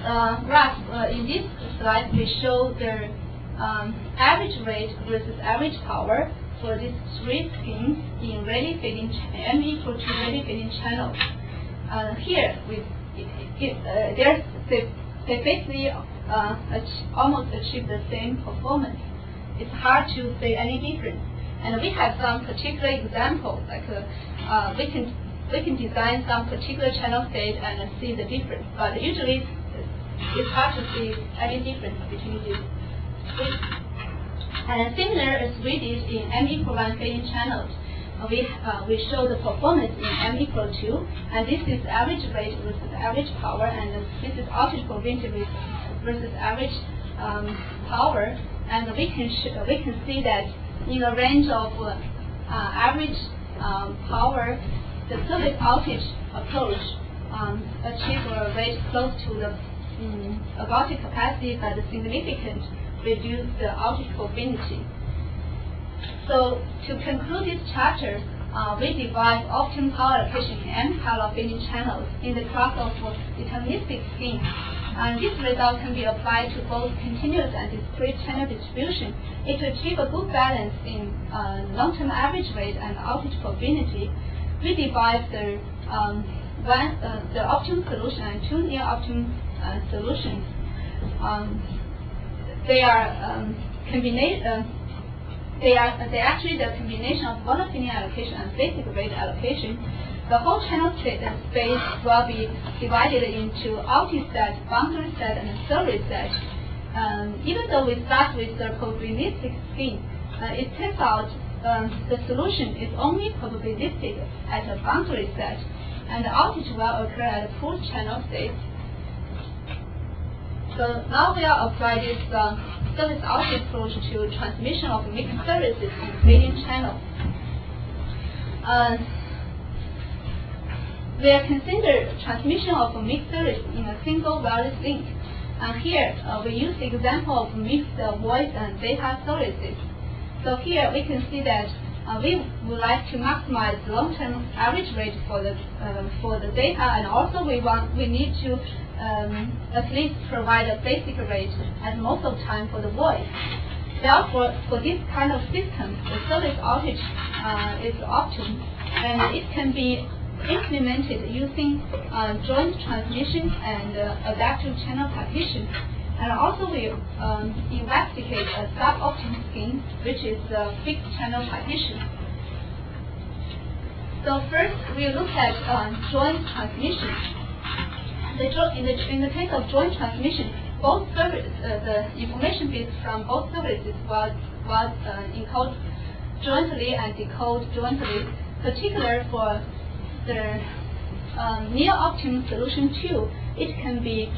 graph, in this slide, we show the average rate versus average power for these three schemes in Rayleigh fitting m equal to Rayleigh fitting channels. Here, they basically almost achieve the same performance. It's hard to say any difference. And we have some particular examples, like we can design some particular channel state and see the difference. But usually, it's hard to see any difference between these. And similar as we did in m equal 1 fitting channels, we show the performance in m equal 2, and this is average rate versus average power, and this is outage probability versus average power, and we can see that in a range of average power, the service outage approach achieve a rate close to the ergodic capacity, but significant reduce the outage probability. So to conclude this chapter, we divide optimum power allocation in m parallel fitting channels in the class of deterministic schemes. And this result can be applied to both continuous and discrete channel distribution. It achieves a good balance in long-term average rate and outage probability. We divide the optimum solution and two near optimum solutions. They are actually the combination of volatility allocation and basic rate allocation. The whole channel space will be divided into outage set, boundary set, and service set. Even though we start with the probabilistic scheme, it turns out the solution is only probabilistic at a boundary set, and the outage will occur at a full channel state. So now we will apply this service outage approach to transmission of mixed services in fitting channel. We are considered transmission of a mixed service in a single wireless link. And here we use the example of mixed voice and data services. So here we can see that we would like to maximize long-term average rate for the data, and also we need to at least provide a basic rate at most of the time for the voice. Therefore, for this kind of system, the service outage is optimum, and it can be implemented using joint transmission and adaptive channel partition. And also we investigate a suboptimum scheme, which is the fixed channel partition. So first, we look at joint transmission. In the case of joint transmission, both services, the information bits from both services was encoded jointly and decoded jointly. Particular for the near optimum solution 2, it can be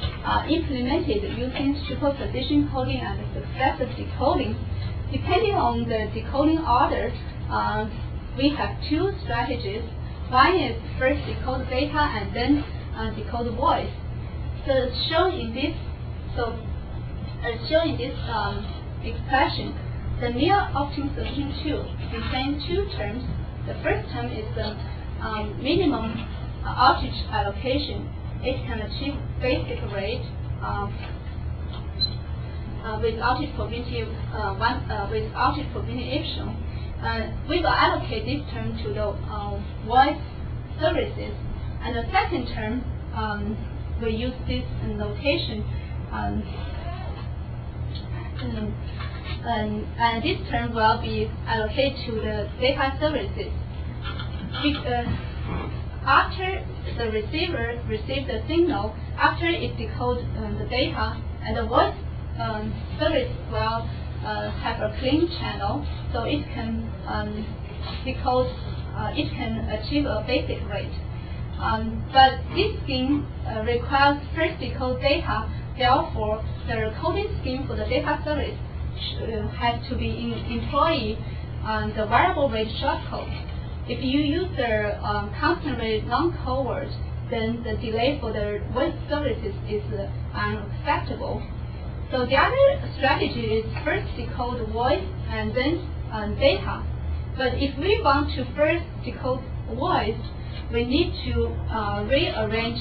implemented using superposition coding and successive decoding. Depending on the decoding order, we have two strategies. One is first decode data and then decode voice. So as shown in this expression, the near optimum solution 2 contains two terms. The first term is the minimum outage allocation. It can achieve basic rate with outage probability epsilon. We will allocate this term to the voice services, and the second term we use this notation, and this term will be allocated to the data services. After the receiver receives the signal, after it decodes the data, and the voice service will have a clean channel, so it can decode, it can achieve a basic rate. But this scheme requires first decode data, therefore the coding scheme for the data service has to be employee the variable rate shortcode. If you use the constant rate non-code, then the delay for the voice services is unacceptable. So the other strategy is first decode voice and then data. But if we want to first decode voice, we need to rearrange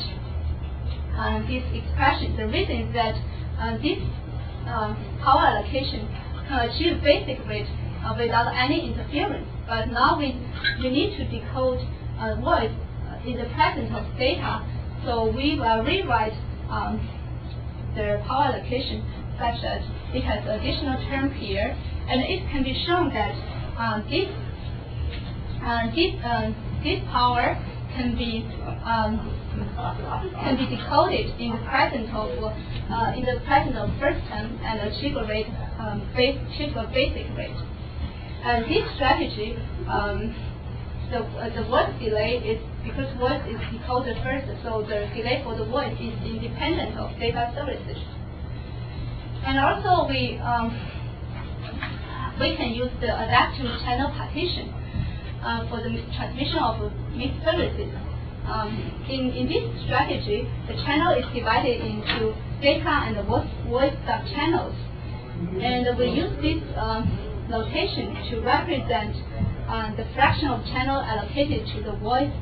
this expression. The reason is that this power allocation can achieve basic rate without any interference. But now we need to decode voice in the presence of data, so we will rewrite the power allocation such that it has additional term here, and it can be shown that this power can be decoded in the presence of first term and achieve a rate achieve a basic rate. And this strategy, the voice delay is because voice is decoded first, so the delay for the voice is independent of data services. And also we can use the adaptive channel partition for the transmission of mixed services. In this strategy, the channel is divided into data and voice subchannels, and we use this notation to represent the fraction of channel allocated to the voice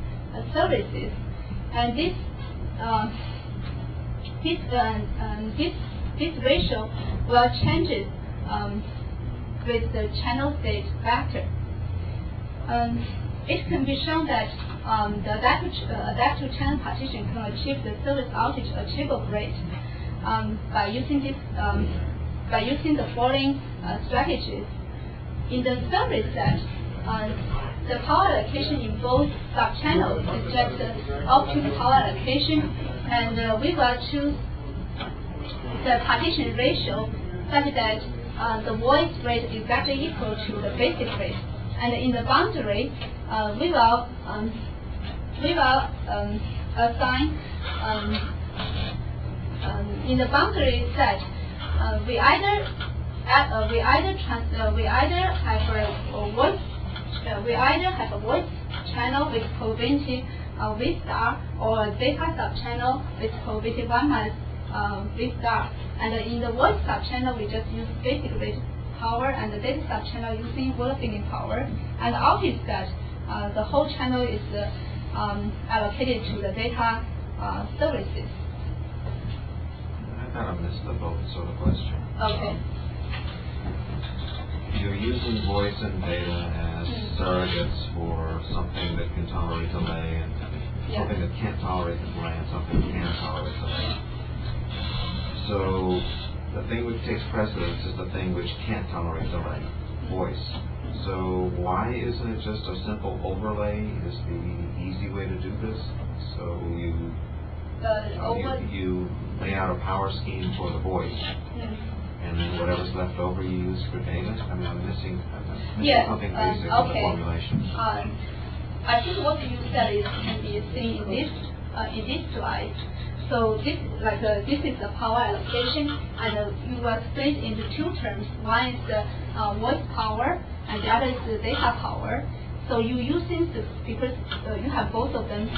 services, and this ratio will change with the channel state vector. It can be shown that the adaptive channel partition can achieve the service outage achievable rate by using the following strategies. In the service set, the power allocation in both subchannels is just optimum power allocation, and we will choose the partition ratio such that the voice rate is exactly equal to the basic rate. And in the boundary, we will assign in the boundary set we either have a voice channel with probability V star, or a data subchannel with probability 1 minus V star. And in the voice subchannel, we just use basic rate power, and the data subchannel using volatility power. And the out is that the whole channel is allocated to the data services. I kind of missed the both sort of question. Okay. You're using voice and data as surrogates for something that can tolerate delay, and something that can't tolerate delay, and something that can tolerate delay. So the thing which takes precedence is the thing which can't tolerate delay, voice. So why isn't it just a simple overlay is the easy way to do this? So you lay out a power scheme for the voice, and then whatever's left over you use for data. I mean, I'm missing something basic in the formulation. I think what you said can be seen in this slide. So this is the power allocation, and you will split into two terms. One is the voice power, and the other is the data power. So you using this because you have both of them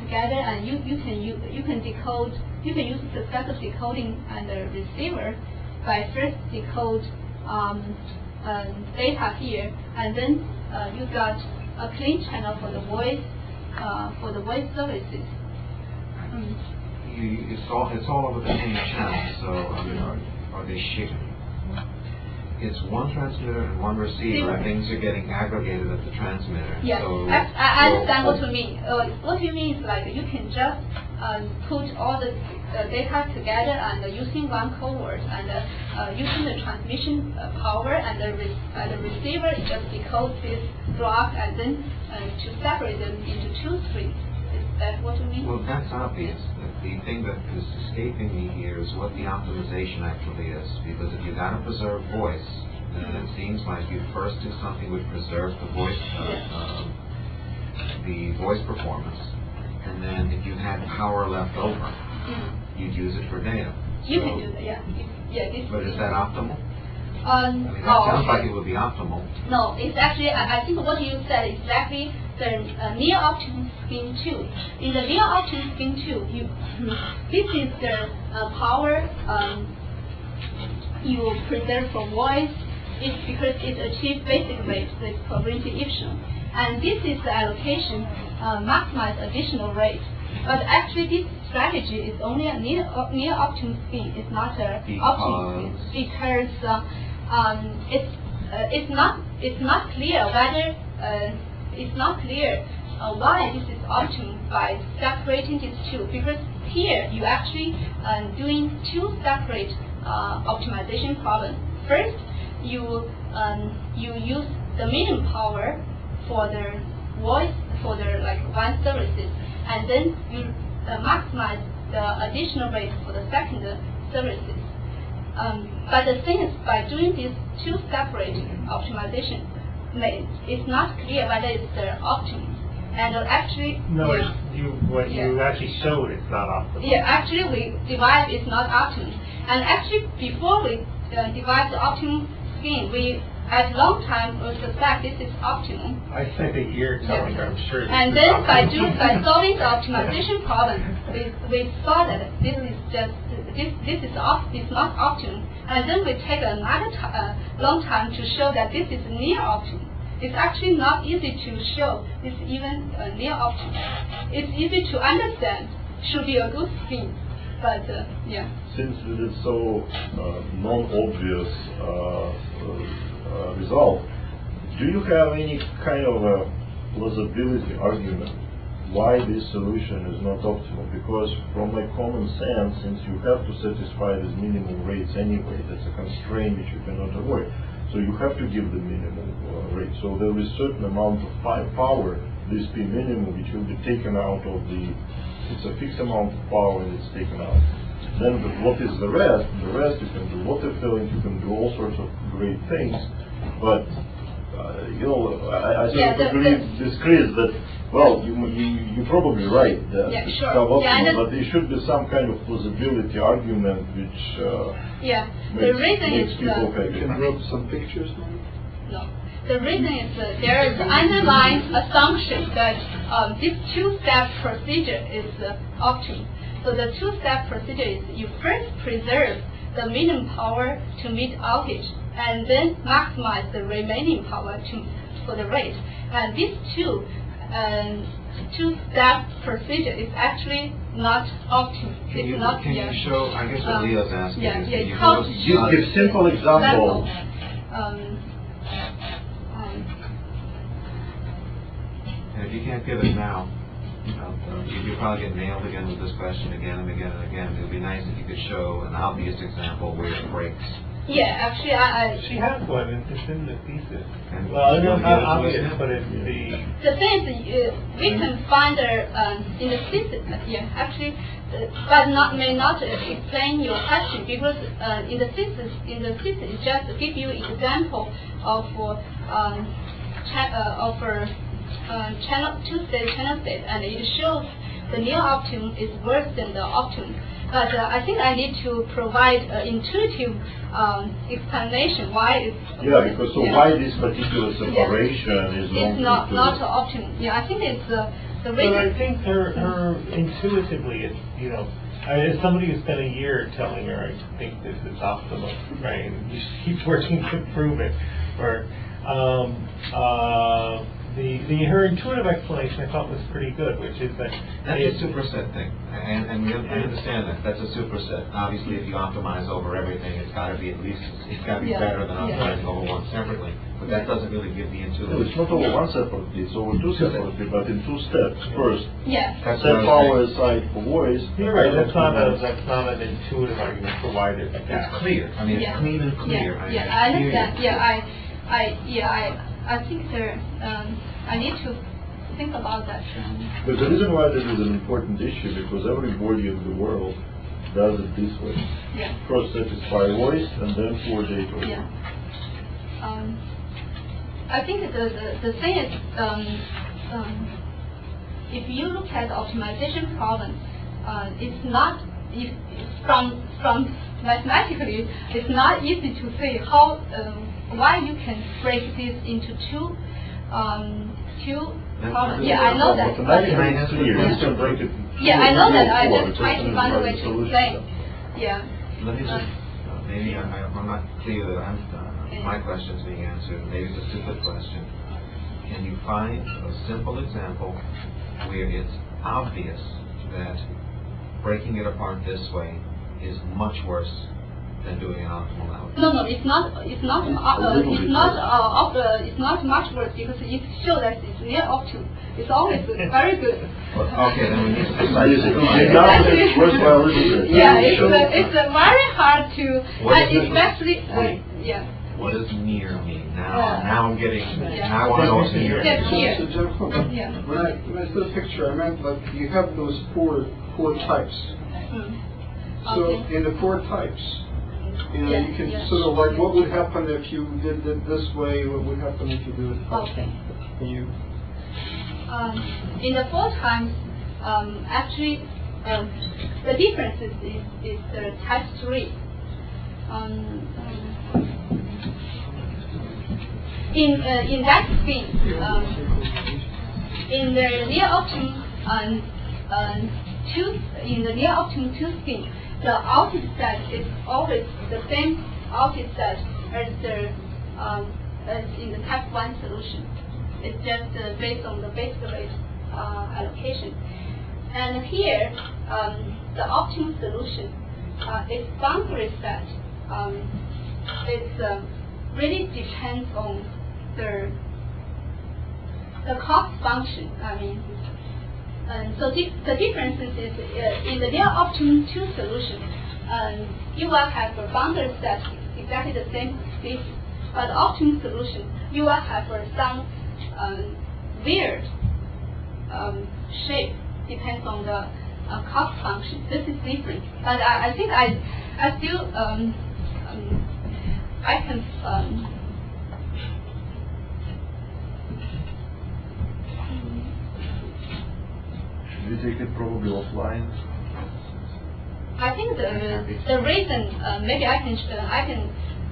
together, and you can decode. You can use successive decoding and the receiver by first decode data here, and then you got a clean channel for the voice services. It's all over the same channel. So I mean, are they shared? It's one transmitter and one receiver, and things are getting aggregated at the transmitter. Yes, so, I understand what you mean. What you mean is like you can just put all the data together and using one code word and using the transmission power and the receiver just decodes this block and then to separate them into two streams. Is that what you mean? Well, that's obvious. The thing that is escaping me here is what the optimization actually is. Because if you got to preserve voice, then it seems like you first do something which preserves the voice, performance, and then if you had power left over, you'd use it for data. You can do that, yeah. But is that optimal? I mean, that sounds like it would be optimal. No, it's actually, I think what you said is exactly the near optimum scheme 2. In the near optimum scheme 2, this is the power you preserve for voice. It's because it achieves basic rate with probability efficient. And this is the allocation, maximize additional rate. But actually this strategy is only a near optimum scheme. It's not a optimum scheme because it's not clear whether why this is optimum by separating these two, because here you actually doing two separate optimization problems. First, you use the minimum power for the voice for the one services, and then you maximize the additional rate for the second services. But the thing is, by doing these two separate optimization, it's not clear whether it's the optimum. And actually, you actually showed it's not optimal. Yeah, actually we divide is not optimum. And actually, before we divide the optimum scheme, we at long time will suspect this is optimum. I spent a year telling her, I'm sure. And then by solving the optimization problem, we saw that this is not optimum. And then we take another long time to show that this is near optimum. It's actually not easy to show it's even near optimum. It's easy to understand, should be a good scheme, but yeah. Since it is so non-obvious result, do you have any kind of a plausibility argument why this solution is not optimal? Because from my common sense, since you have to satisfy these minimum rates anyway, that's a constraint which you cannot avoid. So you have to give the minimum rate. So there is certain amount of power, this P minimum, which will be taken out of it's a fixed amount of power and it's taken out. Then what is the rest? The rest you can do water filling, you can do all sorts of great things. But, I sort of agree with Chris that, well, you're probably right that it's suboptimal, but there should be some kind of plausibility argument which makes people happy. Can you draw some pictures? No. The reason is there is underlying assumption that this two-step procedure is optimum. So the two-step procedure is you first preserve the minimum power to meet outage, and then maximize the remaining power for the rate. And these two-step procedure is actually not optimum. Can you show? I guess what Leo's asking is, you give simple examples. And if you can't give it now, You probably get nailed again with this question again and again and again. It would be nice if you could show an obvious example where it breaks. Yeah, actually, She has one, it's in the thesis. And Well, it's you not get it obvious, with- but it's the thing is, we can find in the thesis, actually, but may not explain your question, because in the thesis, it just give you example of two-state channel state, and it shows the near optimum is worse than the optimum. But I think I need to provide intuitive explanation why it's because why this particular separation is it's not optimum. Yeah, I think it's the But reason. I think her intuitively, as somebody who spent a year telling her, I think this is optimum, right? And she keeps working to prove it. Or her intuitive explanation I thought was pretty good, which is that That's a superset thing, and I understand that. That's a superset. Obviously, if you optimize over everything, it's got to be better than optimizing over one separately. But that doesn't really give the No, intuitive. it's not over one separately, it's over two separately, but in two steps. First, That's set what I was power saying. aside for voice. you're right. That's not an intuitive argument for why there's a gap. It's clear. I mean, it's clean and clear. Yeah, I understand. I think I need to think about that. But the reason why this is an important issue, because everybody in the world does it this way. Yeah. First satisfy voice and then for data. Yeah. I think the thing is, if you look at the optimization problem, it's not from mathematically, it's not easy to say how why you can break this into two problems. Yeah, I know that. Mathematically it's clear, you can break it. Yeah, I know that. I Four, just try to find a way to explain. Yeah. Let me just, maybe I'm not clear that my question's being answered. Maybe it's a stupid question. Can you find a simple example where it's obvious that breaking it apart this way is much worse than doing an optimal allocation? No, it's not much worse, because it shows that it's near optimum. It's always very good. Okay, then we need to Now Actually, it's worthwhile listening. Yeah, it's very hard to, What is it? especially What does near mean? Now I'm getting. Yeah. Now I want to know what's near. Yeah. Here. So, Jianghong, Yeah. when I said the picture, I meant like you have those four types. So Okay. in the four types, you can sort of like, what would happen if you did it this way? What would happen if you did it that way? Okay. Can you? In the four times, actually, the difference is the type 3. In that scheme, in the near optimum in the near optimum 2 scheme, the outage set is always the same outage set as in the type 1 solution. It's just based on the basic rate allocation. And here, the optimum solution is boundary set. It really depends on the cost function. I mean, and so the difference is in the near optimum 2 solution, you will have a boundary set exactly the same species, but the optimum solution you will have some weird shape, depends on the cost function. This is different, but I think I still I can We take it probably offline. I think the reason maybe I can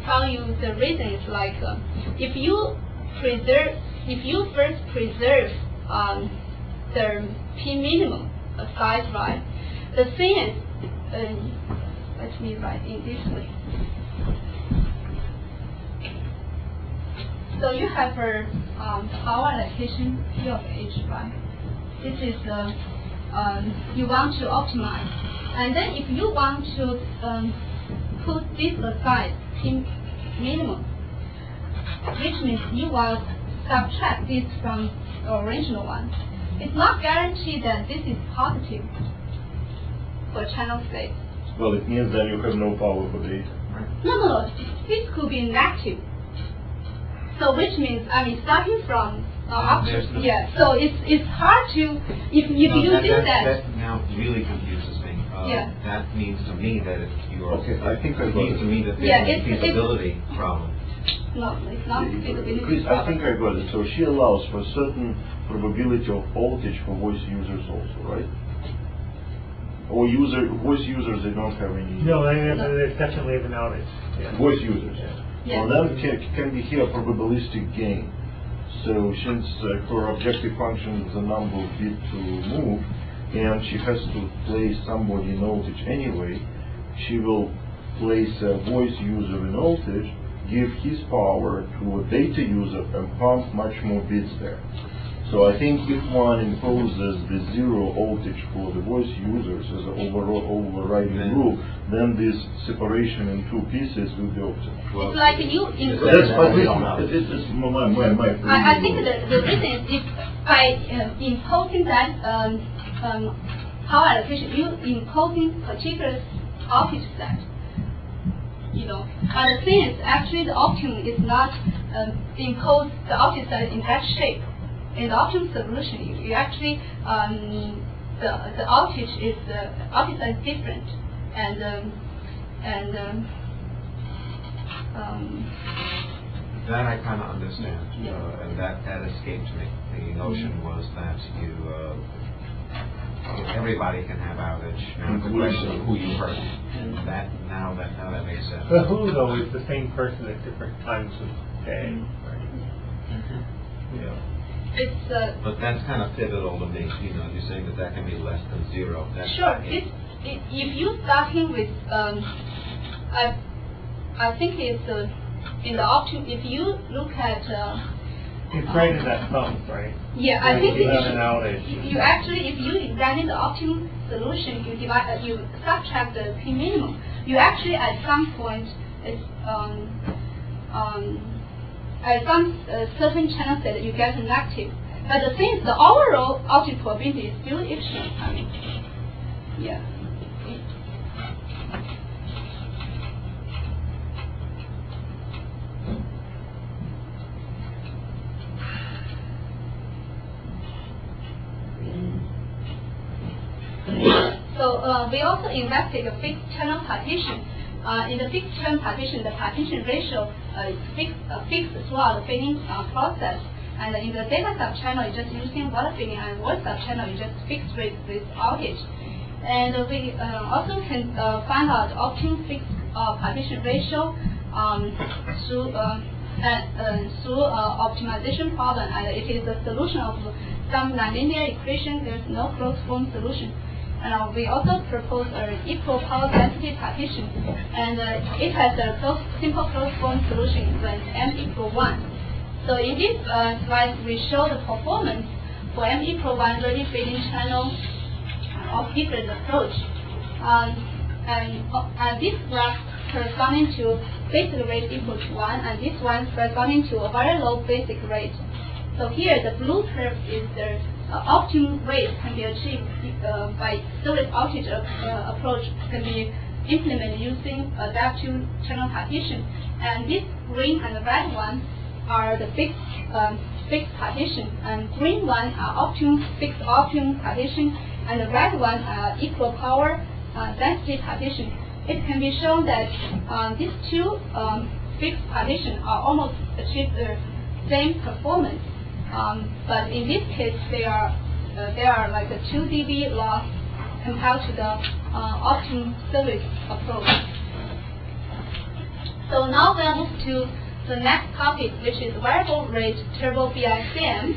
tell you the reason is like if you first preserve the p minimum size, right? The thing is, let me write in this way. So you have a power allocation P of H, right? This is you want to optimize, and then if you want to put this aside, P minimum, which means you will subtract this from the original one. It's not guaranteed that this is positive for channel state. Well, it means then you have no power for data. No. This could be negative. So which means, starting from There's no- yeah. So it's hard to if you do that. That now really confuses me. Yeah. That means to me that if you are. Okay, I think I it got means it. to me that Yeah, there's a it's- feasibility problem. No, it's not feasibility Chris, I problem. think I got it. So she allows for certain probability of outage for voice users also, right? Or voice users, they don't have any. No, there's definitely an outage. Yeah. Voice users. Yeah. Well, then can be here probabilistic gain. So since her objective function is the number of bits to move, and she has to place somebody in outage anyway, she will place a voice user in outage, give his power to a data user, and pump much more bits there. So I think if one imposes the zero outage for the voice users as an overriding rule, then this separation in two pieces will be optimal. It's like you in That's what we don't know. this is my I think the reason is by imposing that power allocation, you imposing particular outage set. But the thing is, actually, the optimum is not impose the outage set in that shape. In the optimum solution, you actually the outage set is different, That I kind of understand, and that escaped me. The notion was that everybody can have outage. Now it's a question of who you hurt. And now that makes sense. The who, though, is the same person at different times of day. Right? It's But that's kind of pivotal to me. You're saying that can be less than zero. That's sure. If you starting with, I think it's in the optimum. If you look at, It's right in that sum, right? yeah, I think you have an outage. you actually, if you examine the optimum solution, you subtract the P minimum. You actually at some point at some certain channel set you get a negative. But the thing is, the overall outage probability is still efficient. Yeah. So we also invested a fixed channel partition. In the fixed channel partition, the partition ratio is fixed throughout the fitting process. And in the data subchannel, you're just using water fitting, and voice subchannel, you just fixed rate with outage. And we also can find out optimum fixed partition ratio through optimization problem, and it is the solution of some nonlinear equation. There's no closed form solution. And we also propose an equal power density partition, and it has a simple closed form solution when m equal 1. So in this slide, we show the performance for m equal 1 Rayleigh fitting channel of different approach. And this graph corresponding to basic rate equal to 1, and this one corresponding to a very low basic rate. So here, the blue curve is the optimum rate can be achieved by storage outage approach can be implemented using adaptive channel partition. And this green and the red one are the fixed partition, and green one are fixed optimum partition, and the red one are equal power density partition. It can be shown that these two fixed partition are almost achieve the same performance. But in this case, they are like a 2 dB loss compared to the optimum service approach. So now we'll move to the next topic, which is variable rate turbo-BICM.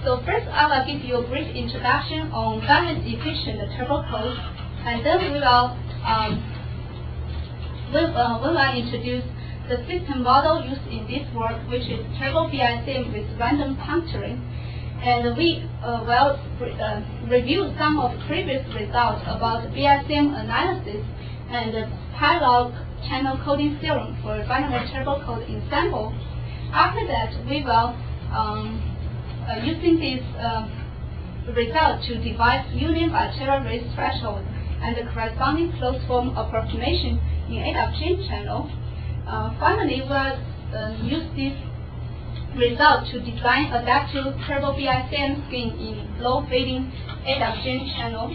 So first, I will give you a brief introduction on bandwidth efficient turbo code, and then we will introduce the system model used in this work, which is turbo-BICM with random puncturing. And we will review some of the previous results about BICM analysis and the parallel channel coding theorem for binary turbo code ensemble. After that, we will, using this result to devise union-Bhattacharyya threshold and the corresponding closed form approximation in AWGN channel. Finally, we will use this result to design adaptive Turbo-BICM scheme in low-fading AWGN channel.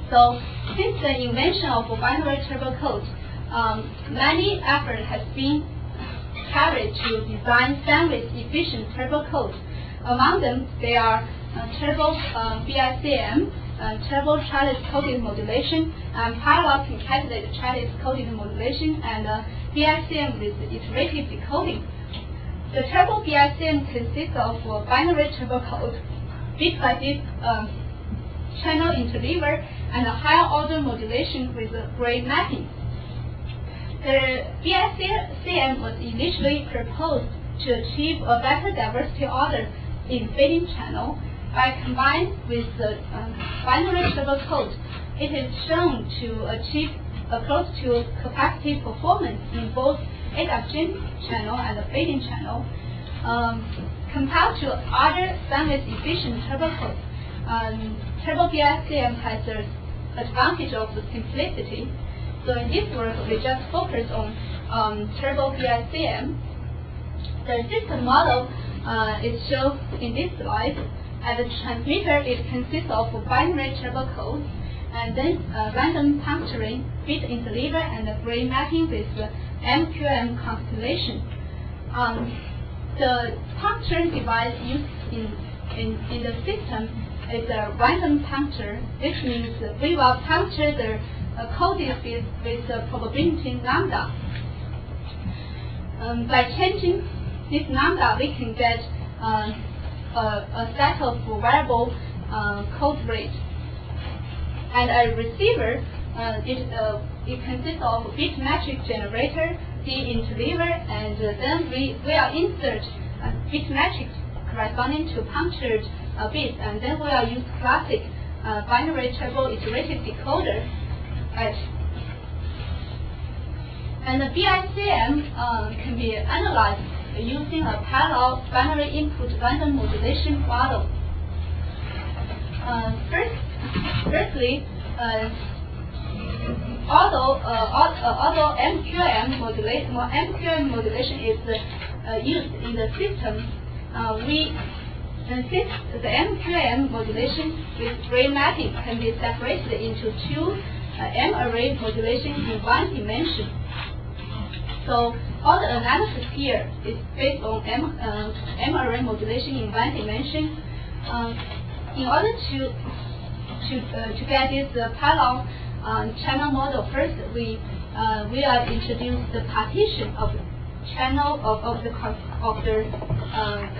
So, since the invention of binary turbo code, many effort has been carried to design bandwidth-efficient turbo code. Among them, there are Turbo-BICM, turbo-trellis-coded modulation, parallel concatenated trellis-coded modulation, and BICM with iterative decoding. The Turbo-BICM consists of binary turbo code, bit-by-bit channel interleaver, and a higher order modulation with a gray mapping. The BICM was initially proposed to achieve a better diversity order in fading channel. By combined with the binary turbo code, it is shown to achieve close to capacitive performance in both AWGN channel and the fading channel. Compared to other bandwidth-efficient turbo codes, Turbo-BICM has the advantage of the simplicity. So in this work, we just focus on Turbo-BICM. The system model is shown in this slide. At the transmitter, it consists of binary turbo code, and then random puncturing, bit-interleaved, and a gray mapping with the MQM constellation. The puncturing device used in the system is a random puncture. This means we will puncture the coded bit with the probability lambda. By changing this lambda, we can get a set of variable code rate. And a receiver, it consists of bit matrix generator, de-interleaver, and then we will insert a bit matrix corresponding to punctured bits, and then we will use classic binary turbo iterative decoder. And the BICM can be analyzed using a parallel binary input random modulation model. Firstly, although MQM modulation is used in the system, since the MQM modulation with gray mapping can be separated into two M-array modulations in one dimension. So all the analysis here is based on M-array modulation in one dimension. In order to get this parallel channel model, first we will introduce the partition of channel of the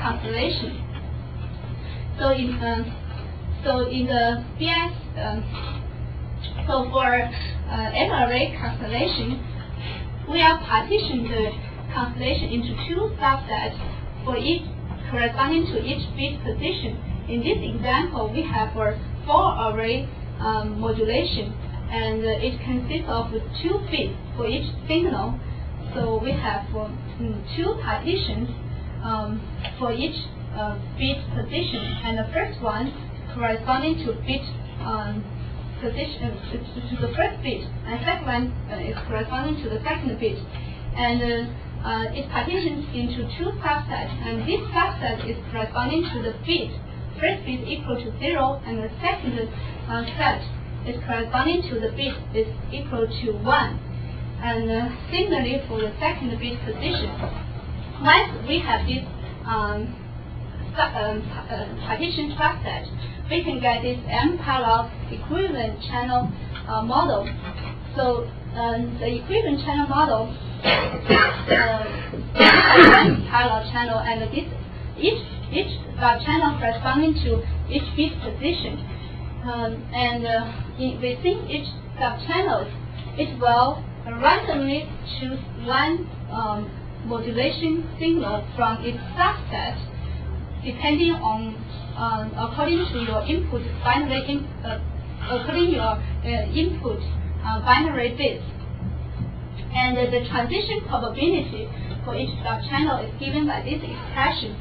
constellation. So in the BS, so for M-array constellation, we have partitioned the constellation into two subsets for each corresponding to each bit position. In this example, we have a 4-array modulation, and it consists of 2 bits for each signal. So we have 2 partitions for each bit position, and the first one corresponding to bit position to the first bit, and second one is corresponding to the second bit, and it partitions into 2 subsets, and this subset is corresponding to the bit. First bit equal to 0, and the second set is corresponding to the bit is equal to 1. And similarly for the second bit position, once we have this partition subset, we can get this M-parallel equivalent channel model. So the equivalent channel model is parallel channel, and this each channel corresponding to each bit position, within each subchannel, it will randomly choose one modulation signal from its subset, depending on according to your input binary input binary bits, and the transition probability for each subchannel is given by this expression.